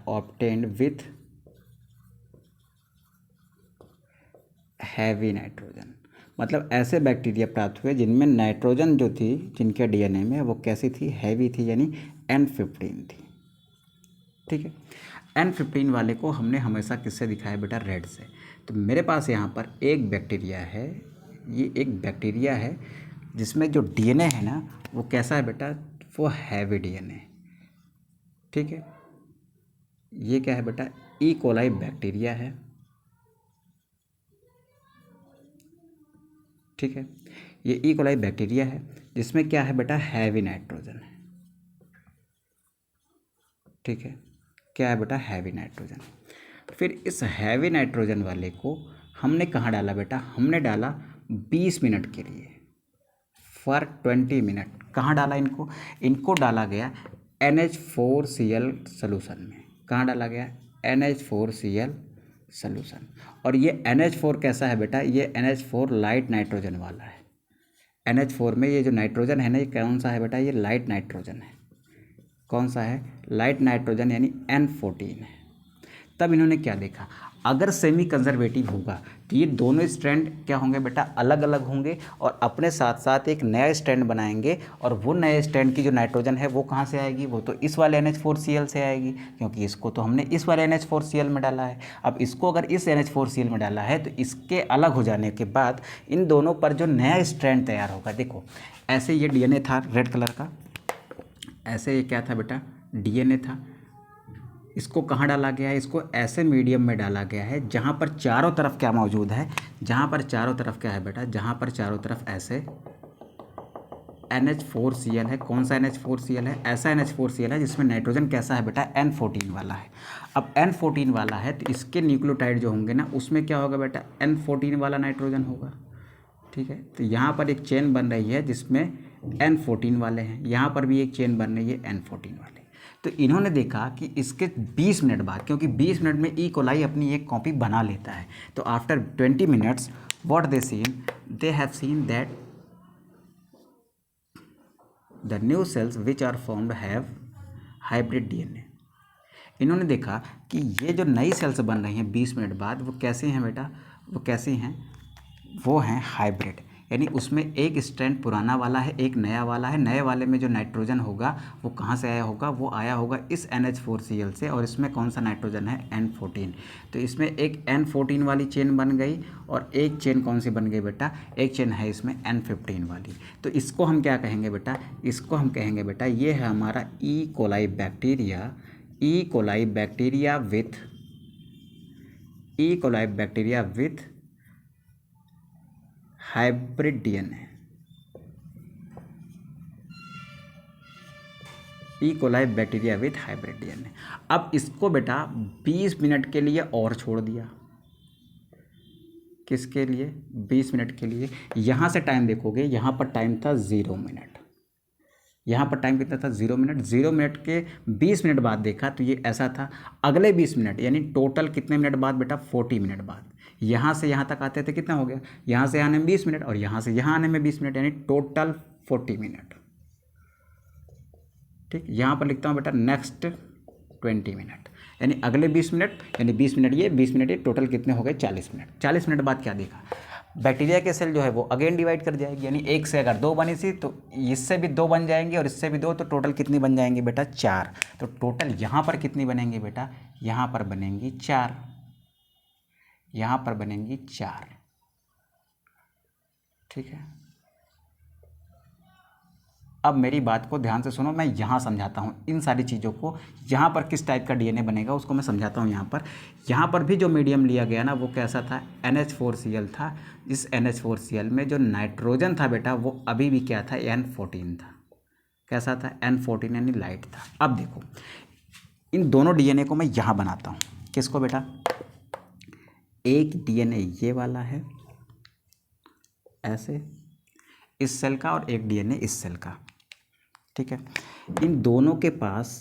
obtained with heavy nitrogen. मतलब ऐसे बैक्टीरिया प्राप्त हुए जिनमें नाइट्रोजन जो थी, जिनके डीएनए में, वो कैसी थी, हैवी थी, यानी N15 थी। ठीक है, N15 वाले को हमने हमेशा किससे दिखाया बेटा, रेड से। तो मेरे पास यहाँ पर एक बैक्टीरिया है, ये एक बैक्टीरिया है जिसमें जो डीएनए है ना वो कैसा है बेटा, वो हैवी डीएनए। ठीक है, ये क्या है बेटा, ई कोलाई बैक्टीरिया है। ठीक है, ये ई कोलाई बैक्टीरिया है जिसमें क्या है बेटा, हैवी नाइट्रोजन है। ठीक है, क्या है बेटा, हैवी नाइट्रोजन। फिर इस हैवी नाइट्रोजन वाले को हमने कहाँ डाला बेटा, हमने डाला 20 मिनट के लिए, फॉर 20 मिनट। कहाँ डाला इनको, इनको डाला गया NH4Cl सोल्यूशन में। कहाँ डाला गया, NH4Cl सोल्यूशन। और ये NH4 कैसा है बेटा, ये NH4 लाइट नाइट्रोजन वाला है। NH4 में ये जो नाइट्रोजन है ना, ये कौन सा है बेटा, ये लाइट नाइट्रोजन है। कौन सा है, लाइट नाइट्रोजन, यानी N14 है। तब इन्होंने क्या देखा, अगर सेमी कंजर्वेटिव होगा तो ये दोनों स्ट्रैंड क्या होंगे बेटा, अलग अलग होंगे और अपने साथ साथ एक नया स्ट्रैंड बनाएंगे। और वो नए स्ट्रैंड की जो नाइट्रोजन है वो कहाँ से आएगी, वो तो इस वाले NH4Cl से आएगी, क्योंकि इसको तो हमने इस वाले NH4Cl में डाला है। अब इसको अगर इस NH4Cl में डाला है तो इसके अलग हो जाने के बाद इन दोनों पर जो नया स्ट्रैंड तैयार होगा, देखो ऐसे ये डीएनए था रेड कलर का, ऐसे ये क्या था बेटा, डीएनए था। इसको कहाँ डाला गया है, इसको ऐसे मीडियम में डाला गया है जहाँ पर चारों तरफ क्या मौजूद है, जहाँ पर चारों तरफ क्या है बेटा, जहाँ पर चारों तरफ ऐसे NH4Cl है। कौन सा NH4Cl है, ऐसा NH4Cl है जिसमें नाइट्रोजन कैसा है बेटा, N14 वाला है। अब N14 वाला है तो इसके न्यूक्लियोटाइड जो होंगे ना, उसमें क्या होगा बेटा, N14 वाला नाइट्रोजन होगा। ठीक है, तो यहाँ पर एक चेन बन रही है जिसमें N14 वाले हैं, यहाँ पर भी एक चेन बन रही है N14 वाले। तो इन्होंने देखा कि इसके 20 मिनट बाद, क्योंकि 20 मिनट में ई कोलाई अपनी एक कॉपी बना लेता है, तो after 20 minutes what they have seen that the new cells which are formed have hybrid DNA. इन्होंने देखा कि ये जो नई सेल्स बन रही हैं 20 मिनट बाद, वो कैसे हैं बेटा, वो कैसे हैं, वो हैं हाइब्रिड, यानी उसमें एक स्ट्रैंड पुराना वाला है, एक नया वाला है। नए वाले में जो नाइट्रोजन होगा वो कहाँ से आया होगा, वो आया होगा इस NH4Cl से, और इसमें कौन सा नाइट्रोजन है, N14। तो इसमें एक N14 वाली चेन बन गई और एक चेन कौन सी बन गई बेटा, एक चेन है इसमें N15 वाली। तो इसको हम क्या कहेंगे बेटा, इसको हम कहेंगे बेटा, ये है हमारा E coli bacteria, E coli bacteria with hybrid DNA, E coli bacteria with hybrid DNA. अब इसको बेटा 20 मिनट के लिए और छोड़ दिया, किसके लिए, 20 मिनट के लिए। यहाँ से टाइम देखोगे, यहाँ पर टाइम था 0 मिनट, यहाँ पर टाइम कितना था, 0 मिनट। 0 मिनट के 20 मिनट बाद देखा तो ये ऐसा था। अगले 20 मिनट यानी टोटल कितने मिनट बाद बेटा, 40 मिनट बाद। यहाँ से यहाँ तक आते थे कितना हो गया, यहाँ से आने में 20 मिनट और यहाँ से यहाँ आने में 20 मिनट, यानी टोटल 40 मिनट। ठीक, यहाँ पर लिखता हूँ बेटा नेक्स्ट 20 मिनट, यानी अगले 20 मिनट, यानी 20 मिनट ये, 20 मिनट ये, टोटल कितने हो गए, 40 मिनट। 40 मिनट बाद क्या देखा, बैक्टीरिया के सेल जो है वो अगेन डिवाइड कर जाएगी, यानी एक से अगर 2 बनी थी तो इससे भी 2 बन जाएंगे और इससे भी 2, तो टोटल कितनी बन जाएंगी बेटा, 4। तो टोटल यहाँ पर कितनी बनेंगी बेटा, यहाँ पर बनेंगी 4, यहाँ पर बनेंगी 4। ठीक है, अब मेरी बात को ध्यान से सुनो, मैं यहाँ समझाता हूँ इन सारी चीज़ों को। यहाँ पर किस टाइप का डीएनए बनेगा उसको मैं समझाता हूँ। यहाँ पर भी जो मीडियम लिया गया ना वो कैसा था, NH4Cl था। इस NH4Cl में जो नाइट्रोजन था बेटा वो अभी भी क्या था, N14 था। कैसा था, N14, यानी लाइट था। अब देखो इन दोनों डीएनए को मैं यहाँ बनाता हूँ। किसको बेटा? एक डीएनए ये वाला है ऐसे इस सेल का, और एक डीएनए इस सेल का, ठीक है। इन दोनों के पास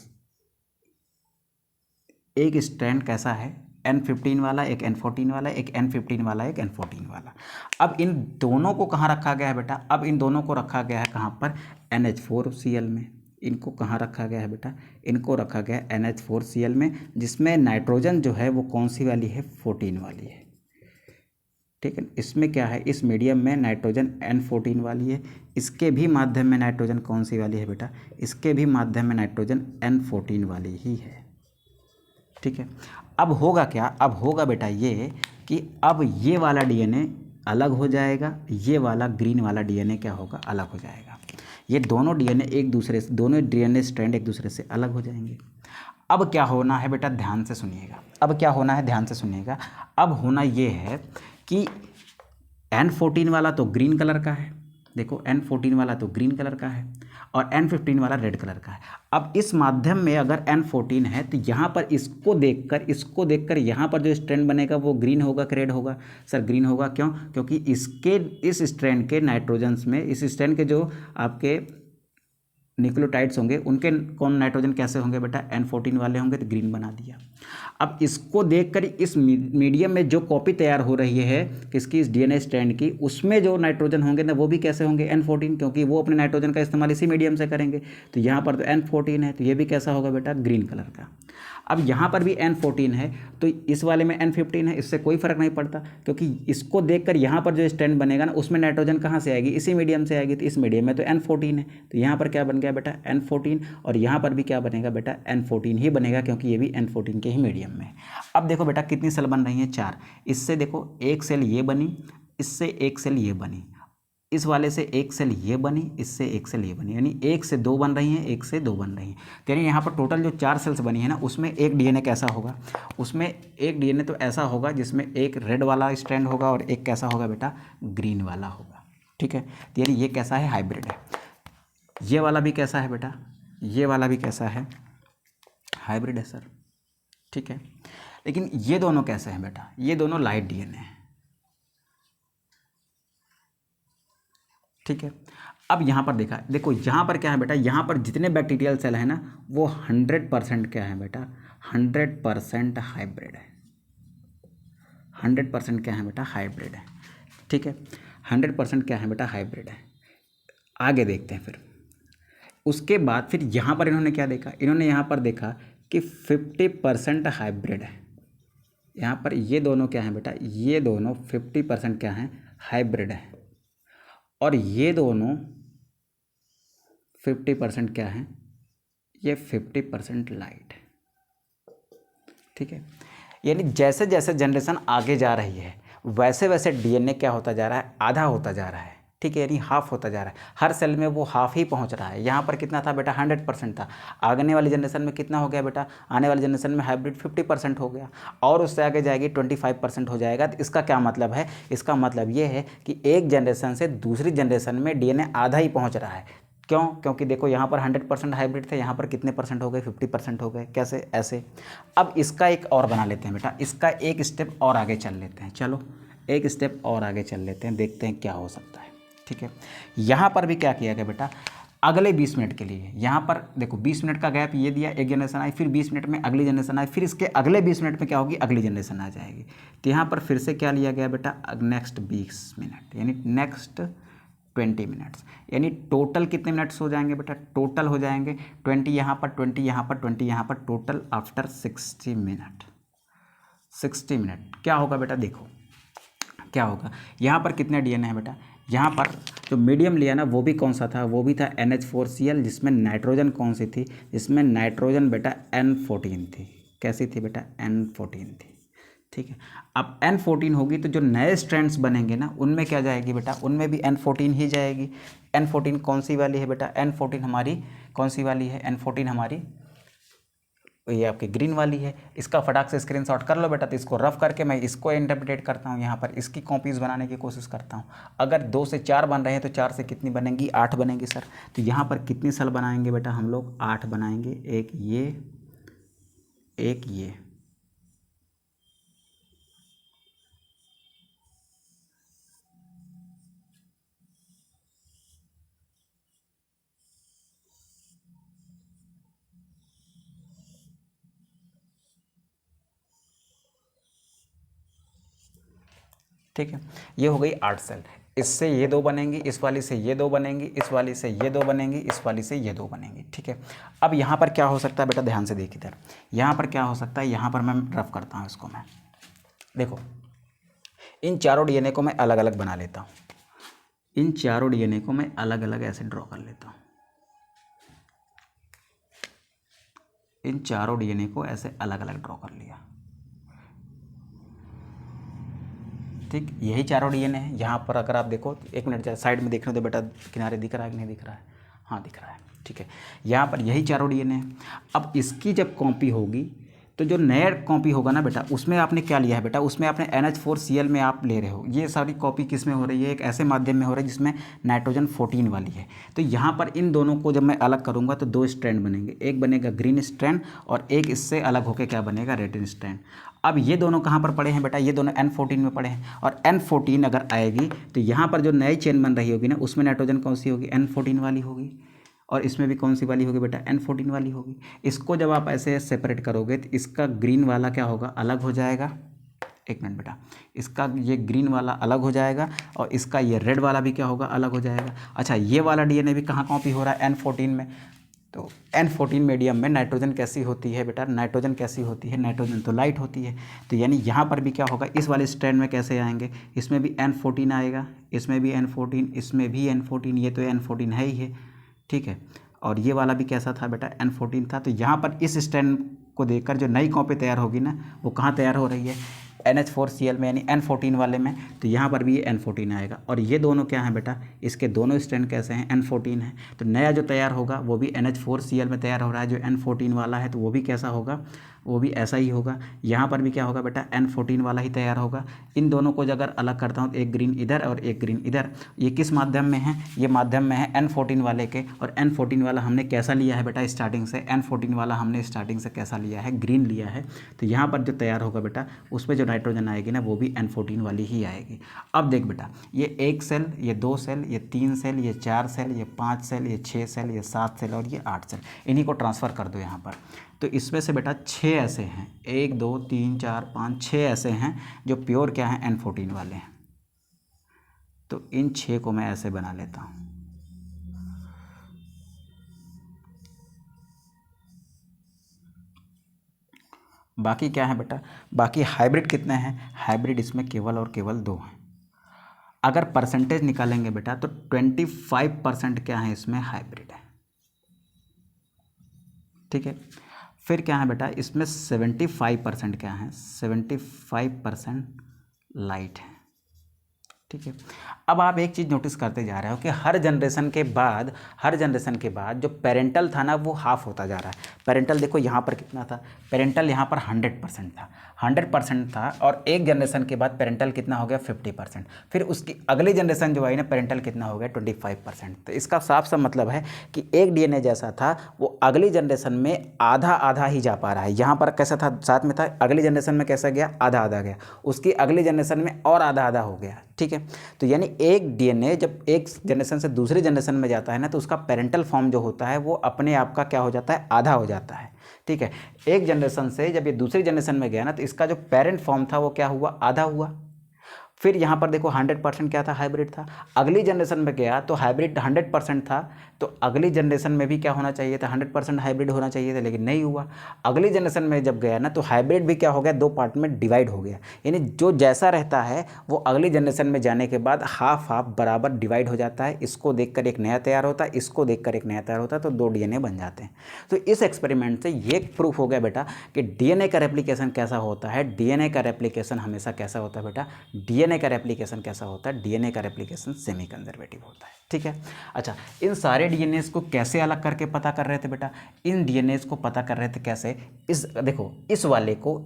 एक स्ट्रैंड कैसा है, N15 वाला, एक N14 वाला, एक N15 वाला, एक N14 वाला। अब इन दोनों को कहाँ रखा गया है बेटा? अब इन दोनों को रखा गया है कहाँ पर? NH4Cl में। इनको कहाँ रखा गया है बेटा? इनको रखा गया है NH4Cl में, जिसमें नाइट्रोजन जो है वो कौन सी वाली है? 14 वाली है, ठीक है। इसमें क्या है? इस मीडियम में नाइट्रोजन N14 वाली है। इसके भी माध्यम में नाइट्रोजन कौन सी वाली है बेटा? इसके भी माध्यम में नाइट्रोजन N14 वाली ही है, ठीक है। अब होगा क्या? अब होगा बेटा ये कि अब ये वाला डीएनए अलग हो जाएगा, ये वाला ग्रीन वाला डीएनए क्या होगा? अलग हो जाएगा। ये दोनों डीएनए एक दूसरे से, दोनों डीएनए स्ट्रैंड एक दूसरे से अलग हो जाएंगे। अब क्या होना है बेटा? ध्यान से सुनिएगा। अब क्या होना है? ध्यान से सुनिएगा। अब होना ये है कि N14 वाला तो ग्रीन कलर का है, देखो N14 वाला तो ग्रीन कलर का है, और N15 वाला रेड कलर का है। अब इस माध्यम में अगर N14 है तो यहाँ पर इसको देखकर यहाँ पर जो स्ट्रैंड बनेगा वो ग्रीन होगा कि रेड होगा? सर ग्रीन होगा। क्यों? क्योंकि इसके इस स्ट्रैंड के नाइट्रोजन्स में, इस स्ट्रैंड के जो आपके न्यूक्लियोटाइड्स होंगे उनके कौन नाइट्रोजन कैसे होंगे बेटा? N14 वाले होंगे, तो ग्रीन बना दिया। अब इसको देखकर इस मीडियम में जो कॉपी तैयार हो रही है किसकी? इस डीएनए स्ट्रैंड की, उसमें जो नाइट्रोजन होंगे ना वो भी कैसे होंगे? N14, क्योंकि वो अपने नाइट्रोजन का इस्तेमाल इसी मीडियम से करेंगे। तो यहाँ पर तो N14 है, तो ये भी कैसा होगा बेटा? ग्रीन कलर का। अब यहाँ पर भी N14 है, तो इस वाले में N15 है, इससे कोई फ़र्क नहीं पड़ता, क्योंकि इसको देखकर यहाँ पर जो स्ट्रैंड बनेगा ना उसमें नाइट्रोजन कहाँ से आएगी? इसी मीडियम से आएगी। तो इस मीडियम में तो N14 है, तो यहाँ पर क्या बन गया बेटा? N14, और यहाँ पर भी क्या बनेगा बेटा? N14 ही बनेगा, क्योंकि ये भी N14 के ही मीडियम में है। अब देखो बेटा कितनी सेल बन रही हैं? 4। इससे देखो एक सेल ये बनी, इससे एक सेल ये बनी, इस वाले से एक सेल ये बनी, इससे एक सेल ये बनी, यानी 1 से 2 बन रही हैं, 1 से 2 बन रही हैं। तो यानी यहाँ पर टोटल जो 4 सेल्स बनी है ना, उसमें एक डीएनए कैसा होगा? उसमें एक डीएनए तो ऐसा होगा जिसमें एक रेड वाला स्ट्रैंड होगा और एक कैसा होगा बेटा? ग्रीन वाला होगा, ठीक है। तो यानी ये कैसा है? हाइब्रिड है। ये वाला भी कैसा है बेटा? ये वाला भी कैसा है? हाइब्रिड है सर, ठीक है। लेकिन ये दोनों कैसे हैं बेटा? ये दोनों लाइट डीएनए हैं, ठीक है। अब यहाँ पर देखो यहाँ पर क्या है बेटा? यहाँ पर जितने बैक्टीरियल सेल है ना वो 100% क्या है बेटा? 100% हाइब्रिड है। 100% क्या है बेटा? हाइब्रिड है, ठीक है। 100% क्या है बेटा? हाइब्रिड है। आगे देखते हैं फिर। उसके बाद फिर यहाँ पर इन्होंने क्या देखा? इन्होंने यहाँ पर देखा कि 50% हाइब्रिड है। यहाँ पर ये दोनों क्या है बेटा? ये दोनों 50% क्या है? हाइब्रिड है। और ये दोनों 50% क्या है? ये 50% लाइट है, ठीक है। यानी जैसे जैसे जनरेशन आगे जा रही है वैसे वैसे डीएनए क्या होता जा रहा है? आधा होता जा रहा है, ठीक है। यानी हाफ होता जा रहा है। हर सेल में वो हाफ ही पहुंच रहा है। यहाँ पर कितना था बेटा? 100% था। आने वाली जनरेशन में कितना हो गया बेटा? आने वाली जनरेशन में हाइब्रिड 50% हो गया, और उससे आगे जाएगी 25% हो जाएगा। तो इसका क्या मतलब है? इसका मतलब ये है कि एक जनरेशन से दूसरी जनरेशन में डीएनए आधा ही पहुँच रहा है। क्यों? क्योंकि देखो यहाँ पर 100% हाइब्रिड थे, यहाँ पर कितने परसेंट हो गए? 50% हो गए। कैसे? ऐसे। अब इसका एक और बना लेते हैं बेटा, इसका एक स्टेप और आगे चल लेते हैं। चलो एक स्टेप और आगे चल लेते हैं, देखते हैं क्या हो सकता है, ठीक है। यहाँ पर भी क्या किया गया बेटा? अगले 20 मिनट के लिए यहाँ पर देखो 20 मिनट का गैप ये दिया, एक जनरेशन आई, फिर 20 मिनट में अगली जनरेशन आई, फिर इसके अगले 20 मिनट में क्या होगी? अगली जनरेशन आ जाएगी। तो यहाँ पर फिर से क्या लिया गया बेटा? नेक्स्ट 20 मिनट, यानी नेक्स्ट 20 मिनट्स। यानी टोटल कितने मिनट्स हो जाएंगे बेटा? टोटल हो जाएंगे 20 यहाँ पर, 20 यहाँ पर, 20 यहाँ पर, टोटल आफ्टर 60 मिनट। 60 मिनट क्या होगा बेटा? देखो क्या होगा। यहाँ पर कितने डीएनए हैं बेटा? यहाँ पर जो मीडियम लिया ना वो भी कौन सा था? वो भी था NH4Cl, जिसमें नाइट्रोजन कौन सी थी? जिसमें नाइट्रोजन बेटा N14 थी। कैसी थी बेटा? N14 थी, ठीक है। अब N14 होगी तो जो नए स्ट्रैंड्स बनेंगे ना उनमें क्या जाएगी बेटा? उनमें भी N14 ही जाएगी। N14 कौन सी वाली है बेटा? N14 हमारी कौन सी वाली है? N14 हमारी ये आपकी ग्रीन वाली है। इसका फटाक से स्क्रीनशॉट कर लो बेटा। तो इसको रफ करके मैं इसको इंटरप्रेट करता हूँ, यहाँ पर इसकी कॉपीज़ बनाने की कोशिश करता हूँ। अगर 2 से 4 बन रहे हैं तो 4 से कितनी बनेंगी? 8 बनेंगी सर। तो यहाँ पर कितनी सेल बनाएंगे बेटा हम लोग? 8 बनाएंगे। एक ये एक ये, ठीक है। ये हो गई 8 सेल। इससे ये दो बनेंगी, इस वाली से ये दो बनेंगी, इस वाली से ये दो बनेंगी, इस वाली से ये दो बनेंगी, ठीक है। अब यहाँ पर क्या हो सकता है बेटा, ध्यान से देखिए इधर, यहाँ पर क्या हो सकता है, यहाँ पर मैं रफ करता हूँ इसको। मैं देखो इन चारों डीएनए को मैं अलग अलग बना लेता हूँ, इन चारों डीएनए को मैं अलग अलग ऐसे ड्रॉ कर लेता हूँ, इन चारों डीएनए को ऐसे अलग अलग ड्रॉ कर लिया, ठीक। यही चारों डीएनए है। यहाँ पर अगर आप देखो, एक मिनट साइड में देखने दो बेटा, किनारे दिख रहा है कि नहीं दिख रहा है, हाँ दिख रहा है, ठीक है। यहाँ पर यही चारों डीएनए है। अब इसकी जब कॉपी होगी तो जो नया कॉपी होगा ना बेटा, उसमें आपने क्या लिया है बेटा, उसमें आपने NH4Cl में आप ले रहे हो। ये सारी कॉपी किस में हो रही है, एक ऐसे माध्यम में हो रहा है जिसमें नाइट्रोजन 14 वाली है। तो यहाँ पर इन दोनों को जब मैं अलग करूँगा तो दो स्ट्रैंड बनेंगे, एक बनेगा ग्रीन स्ट्रैंड और एक इससे अलग होकर क्या बनेगा, रेड स्ट्रैंड। अब ये दोनों कहाँ पर पड़े हैं बेटा, ये दोनों N14 में पड़े हैं, और N14 अगर आएगी तो यहाँ पर जो नई चेन बन रही होगी ना, उसमें नाइट्रोजन कौन सी होगी, N14 वाली होगी, और इसमें भी कौन सी वाली होगी बेटा, N14 वाली होगी। इसको जब आप ऐसे सेपरेट करोगे तो इसका ग्रीन वाला क्या होगा, अलग हो जाएगा। एक मिनट बेटा, इसका ये ग्रीन वाला अलग हो जाएगा और इसका ये रेड वाला भी क्या होगा, अलग हो जाएगा। अच्छा, ये वाला डीएनए भी कहाँ कॉपी हो रहा है, N14 में। तो N14 मीडियम में नाइट्रोजन कैसी होती है बेटा, नाइट्रोजन कैसी होती है, नाइट्रोजन तो लाइट होती है। तो यानी यहाँ पर भी क्या होगा, इस वाले स्ट्रैंड में कैसे आएंगे, इसमें भी N14 आएगा, इसमें भी N14, इसमें भी N14, ये तो N14 है ही है, ठीक है। और ये वाला भी कैसा था बेटा, N14 था। तो यहाँ पर इस स्ट्रैंड को देखकर जो नई कॉपी तैयार होगी ना, वो कहाँ तैयार हो रही है, NH4Cl में, यानी N14 वाले में। तो यहाँ पर भी ये N14 आएगा। और ये दोनों क्या हैं बेटा, इसके दोनों स्ट्रैंड कैसे हैं, N14 है। तो नया जो तैयार होगा वो भी NH4Cl में तैयार हो रहा है, जो N14 वाला है तो वो भी कैसा होगा, वो भी ऐसा ही होगा। यहाँ पर भी क्या होगा बेटा, N14 वाला ही तैयार होगा। इन दोनों को अगर अलग करता हूँ तो एक ग्रीन इधर और एक ग्रीन इधर। ये किस माध्यम में है, ये माध्यम में है N14 वाले के। और N14 वाला हमने कैसा लिया है बेटा, स्टार्टिंग से N14 वाला हमने स्टार्टिंग से कैसा लिया है, ग्रीन लिया है। तो यहाँ पर जो तैयार होगा बेटा, उसमें जो नाइट्रोजन आएगी ना, वो भी N14 वाली ही आएगी। अब देख बेटा, ये 1 सेल, ये 2 सेल, ये 3 सेल, ये 4 सेल, ये 5 सेल, ये 6 सेल, ये 7 सेल और ये 8 सेल, इन्हीं को ट्रांसफ़र कर दो यहाँ पर। तो इसमें से बेटा 6 ऐसे हैं, 1 2 3 4 5 6 ऐसे हैं जो प्योर क्या हैं, N14 वाले हैं। तो इन 6 को मैं ऐसे बना लेता हूँ। बाकी क्या है बेटा, बाकी हाइब्रिड कितने हैं, हाइब्रिड इसमें केवल और केवल 2 हैं। अगर परसेंटेज निकालेंगे बेटा तो 25% क्या है इसमें, हाइब्रिड है, ठीक है। फिर क्या है बेटा, इसमें 75% क्या है, 75% लाइट है, ठीक है। अब आप एक चीज़ नोटिस करते जा रहे हो कि हर जनरेशन के बाद जो पेरेंटल था ना, वो हाफ होता जा रहा है। पेरेंटल देखो यहाँ पर कितना था, पेरेंटल यहाँ पर 100% था, 100% था। और एक जनरेशन के बाद पेरेंटल कितना हो गया, 50%। फिर उसकी अगली जनरेशन जो आई ना, पेरेंटल कितना हो गया, 25%। तो इसका साफ सा मतलब है कि एक डीएनए जैसा था वो अगली जनरेशन में आधा आधा ही जा पा रहा है। यहाँ पर कैसा था, साथ में था, अगली जनरेशन में कैसा गया, आधा आधा गया, उसकी अगली जनरेशन में और आधा आधा हो गया, ठीक है। तो यानी एक डीएनए जब एक जनरेशन से दूसरी जनरेशन में जाता है ना, तो उसका पेरेंटल फॉर्म जो होता है वो अपने आप का क्या हो जाता है, आधा हो जाता है, ठीक है। एक जनरेशन से जब ये दूसरी जनरेशन में गया ना, तो इसका जो पेरेंट फॉर्म था वो क्या हुआ, आधा हुआ। फिर यहाँ पर देखो 100% क्या था, हाइब्रिड था। अगली जनरेशन में गया तो हाइब्रिड 100% था, तो अगली जनरेशन में भी क्या होना चाहिए था, 100% हाइब्रिड होना चाहिए था, लेकिन नहीं हुआ। अगली जनरेशन में जब गया ना, तो हाइब्रिड भी क्या हो गया, 2 पार्ट में डिवाइड हो गया। यानी जो जैसा रहता है वो अगली जनरेशन में जाने के बाद हाफ हाफ बराबर डिवाइड हो जाता है। इसको देखकर एक नया तैयार होता है, इसको देखकर एक नया तैयार होता है, तो 2 डीएनए बन जाते हैं। तो इस एक्सपेरिमेंट से ये प्रूफ हो गया बेटा कि डीएनए का रेप्लिकेशन कैसा होता है। डीएनए का रेप्लिकेशन हमेशा कैसा होता है बेटा, डीएनए का रेप्लिकेशन कैसा होता है, डीएनए का रेप्लिकेशन सेमी कंजर्वेटिव होता है, ठीक है। अच्छा, इन सारे डीएनएस को कैसे अलग करके पता कर रहे थे बेटा, इन डीएनएस को पता कर रहे थे कैसे, इस देखो इस वाले को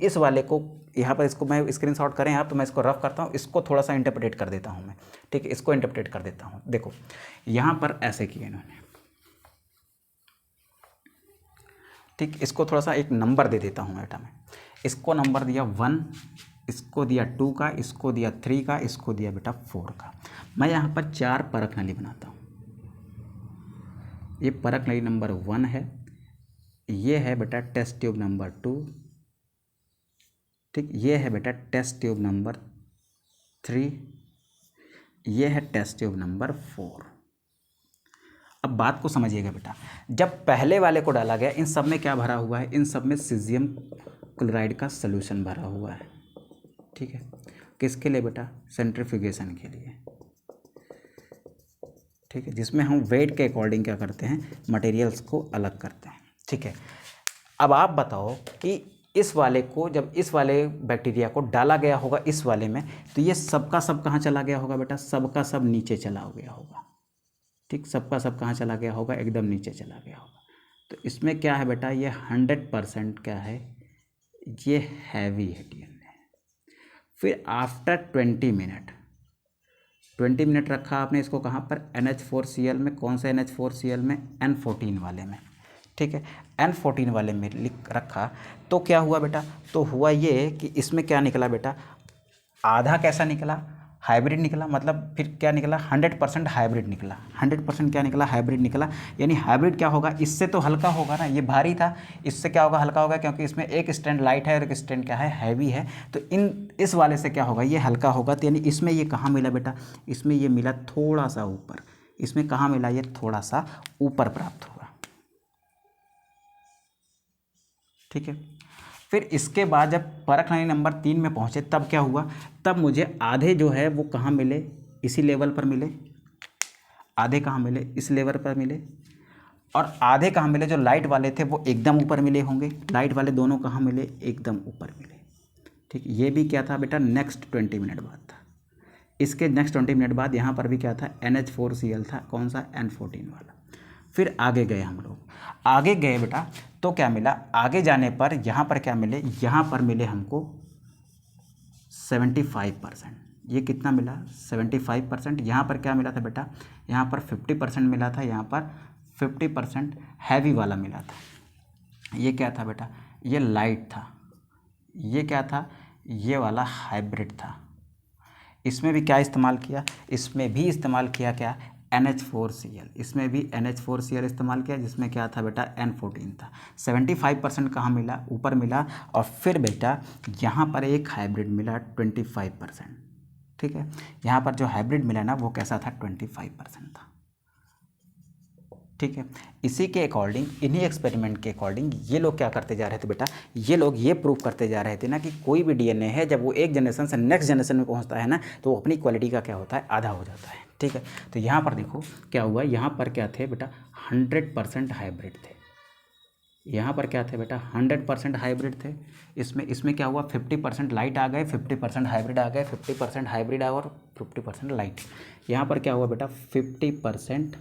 यहाँ पर, इसको मैं स्क्रीनशॉट करें आप, तो मैं इसको रफ करता हूँ, इसको थोड़ा सा इंटरप्रेट कर देता हूँ मैं, ठीक है। इसको इंटरप्रेट कर देता हूँ। देखो यहाँ पर ऐसे किया इन्होंने, ठीक, इसको थोड़ा सा एक नंबर दे देता हूँ बेटा मैं। इसको नंबर दिया 1, इसको दिया 2 का, इसको दिया 3 का, इसको दिया बेटा 4 का। मैं यहाँ पर 4 परख नली बनाता हूँ। ये परख नली नंबर 1 है, ये है बेटा टेस्ट ट्यूब नंबर 2, ठीक, ये है बेटा टेस्ट ट्यूब नंबर 3, ये है टेस्ट ट्यूब नंबर 4। अब बात को समझिएगा बेटा, जब पहले वाले को डाला गया इन सब में क्या भरा हुआ है, इन सब में सीजियम क्लोराइड का सॉल्यूशन भरा हुआ है, ठीक है। किसके लिए बेटा, सेंट्रीफ्यूगेशन के लिए, ठीक है, जिसमें हम वेट के अकॉर्डिंग क्या करते हैं, मटेरियल्स को अलग करते हैं, ठीक है। अब आप बताओ कि इस वाले को, जब इस वाले बैक्टीरिया को डाला गया होगा इस वाले में, तो ये सबका सब कहाँ चला गया होगा बेटा, सबका सब नीचे चला गया होगा, ठीक, सबका सब कहाँ चला गया होगा, एकदम नीचे चला गया होगा। तो इसमें क्या है बेटा, ये 100% क्या है, ये हैवी है डीएनए। फिर आफ्टर 20 मिनट रखा आपने इसको कहाँ पर, NH4Cl में। कौन सा NH4Cl में, N14 वाले में, ठीक है, N14 वाले में लिख रखा। तो क्या हुआ बेटा, तो हुआ ये कि इसमें क्या निकला बेटा, आधा कैसा निकला, हाइब्रिड निकला। मतलब फिर क्या निकला, 100% हाइब्रिड निकला। 100% क्या निकला, हाइब्रिड निकला। यानी हाइब्रिड क्या होगा, इससे तो हल्का होगा ना, ये भारी था, इससे क्या होगा, हल्का होगा, क्योंकि इसमें एक स्ट्रैंड लाइट है और एक स्ट्रैंड क्या है, हैवी है। तो इस वाले से क्या होगा, ये हल्का होगा। तो यानी इसमें ये कहाँ मिला बेटा, इसमें ये मिला थोड़ा सा ऊपर। इसमें कहाँ मिला, ये थोड़ा सा ऊपर प्राप्त हुआ, ठीक है। फिर इसके बाद जब परख नली नंबर 3 में पहुँचे तब क्या हुआ, तब मुझे आधे जो है वो कहाँ मिले, इसी लेवल पर मिले। आधे कहाँ मिले, इस लेवल पर मिले। और आधे कहाँ मिले, जो लाइट वाले थे वो एकदम ऊपर मिले होंगे। लाइट वाले दोनों कहाँ मिले, एकदम ऊपर मिले, ठीक। ये भी क्या था बेटा, नेक्स्ट 20 मिनट बाद था। इसके नेक्स्ट 20 मिनट बाद यहाँ पर भी क्या था, NH4Cl था। कौन सा, N14 वाला। फिर आगे गए हम लोग, आगे गए बेटा, तो क्या मिला, आगे जाने पर यहाँ पर क्या मिले, यहाँ पर मिले हमको 75%। ये कितना मिला, 75%। यहाँ पर क्या मिला था बेटा, यहाँ पर 50% मिला था, यहाँ पर 50% हैवी वाला मिला था। ये क्या था बेटा, ये लाइट था। ये क्या था, ये वाला हाइब्रिड था। इसमें भी क्या इस्तेमाल किया, इसमें भी इस्तेमाल किया क्या, NH4Cl। इसमें भी NH4Cl इस्तेमाल किया, जिसमें क्या था बेटा, N14 था। 75% कहाँ मिला, ऊपर मिला। और फिर बेटा यहाँ पर एक हाइब्रिड मिला 25%, ठीक है। यहाँ पर जो हाइब्रिड मिला ना वो कैसा था, 25% था, ठीक है। इसी के अकॉर्डिंग, इन्हीं एक्सपेरिमेंट के अकॉर्डिंग ये लोग क्या करते जा रहे थे बेटा, ये लोग ये प्रूव करते जा रहे थे ना कि कोई भी डीएनए है जब वो एक जनरेशन से नेक्स्ट जनरेशन में पहुंचता है ना, तो वो अपनी क्वालिटी का क्या होता है, आधा हो जाता है, ठीक है। तो यहाँ पर देखो क्या हुआ, यहाँ पर क्या थे बेटा, 100% हाइब्रिड थे। यहाँ पर क्या थे बेटा, 100% हाइब्रिड थे। इसमें क्या हुआ, 50% लाइट आ गए, 50% हाइब्रिड आ गए, 50% हाइब्रिड आ और 50% लाइट। यहाँ पर क्या हुआ बेटा, 50%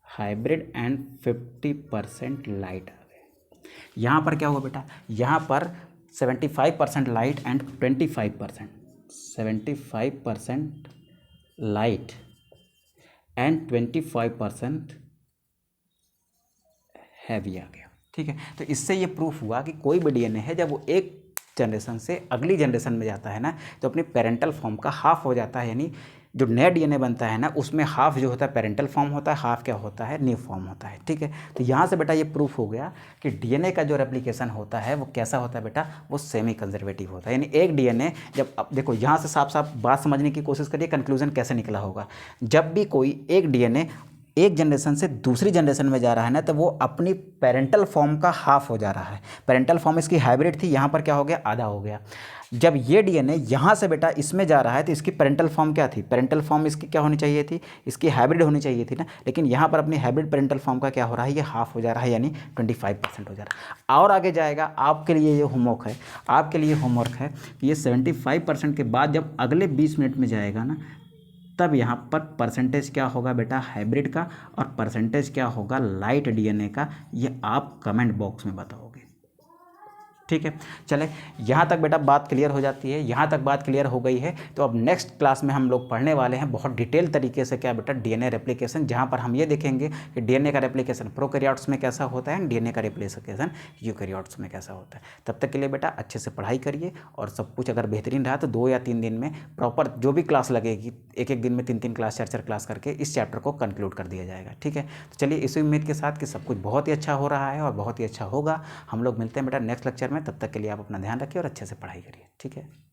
हाइब्रिड एंड 50% लाइट आ गए। यहाँ पर क्या हुआ बेटा, यहाँ पर 75% light and 25%, 75% light and 25% heavy आ गया, ठीक है। तो इससे ये प्रूफ हुआ कि कोई भी डीएनए है जब वो एक जनरेशन से अगली जनरेशन में जाता है ना, तो अपने पेरेंटल फॉर्म का हाफ हो जाता है। यानी जो नया डीएनए बनता है ना, उसमें हाफ जो होता है पेरेंटल फॉर्म होता है, हाफ क्या होता है, न्यू फॉर्म होता है, ठीक है। तो यहाँ से बेटा ये प्रूफ हो गया कि डीएनए का जो रेप्लिकेशन होता है वो कैसा होता है बेटा, वो सेमी कंजर्वेटिव होता है। यानी एक डीएनए जब, अब देखो यहाँ से साफ साफ बात समझने की कोशिश करिए, कंक्लूजन कैसे निकला होगा। जब भी कोई एक डीएनए एक जनरेशन से दूसरी जनरेशन में जा रहा है ना, तो वो अपनी पेरेंटल फॉर्म का हाफ हो जा रहा है। पेरेंटल फॉर्म इसकी हाइब्रिड थी, यहाँ पर क्या हो गया, आधा हो गया। जब ये डीएनए यहाँ से बेटा इसमें जा रहा है तो इसकी पेरेंटल फॉर्म क्या थी, पेरेंटल फॉर्म इसकी क्या होनी चाहिए थी, इसकी हाइब्रिड होनी चाहिए थी ना। लेकिन यहाँ पर अपनी हाइब्रिड पेरेंटल फॉर्म का क्या हो रहा है, ये हाफ हो जा रहा है, यानी 25% हो जा रहा है। और आगे जाएगा, आपके लिए ये होमवर्क है, आपके लिए होमवर्क है, ये 75% के बाद जब अगले 20 मिनट में जाएगा ना, तब यहाँ पर परसेंटेज क्या होगा बेटा, हाइब्रिड का, और परसेंटेज क्या होगा, लाइट डीएनए का। ये आप कमेंट बॉक्स में बताओगे, ठीक है। चले, यहाँ तक बेटा बात क्लियर हो जाती है, यहाँ तक बात क्लियर हो गई है। तो अब नेक्स्ट क्लास में हम लोग पढ़ने वाले हैं बहुत डिटेल तरीके से क्या बेटा, डीएनए रेप्लिकेशन, जहाँ पर हम ये देखेंगे कि डीएनए का रेप्लिकेशन प्रोकैरियोट्स में कैसा होता है, डीएनए का रेप्लिकेशन यूकैरियोट्स में कैसा होता है। तब तक के लिए बेटा अच्छे से पढ़ाई करिए, और सब कुछ अगर बेहतरीन रहा तो 2 या 3 दिन में प्रॉपर जो भी क्लास लगेगी, एक एक दिन में 3-3 क्लास, 4-4 क्लास करके इस चैप्टर को कंक्लूड कर दिया जाएगा। ठीक है, तो चलिए इसी उम्मीद के साथ कि सब कुछ बहुत ही अच्छा हो रहा है और बहुत ही अच्छा होगा। हम लोग मिलते हैं बेटा नेक्स्ट लेक्चर में, तब तक के लिए आप अपना ध्यान रखिए और अच्छे से पढ़ाई करिए। ठीक है।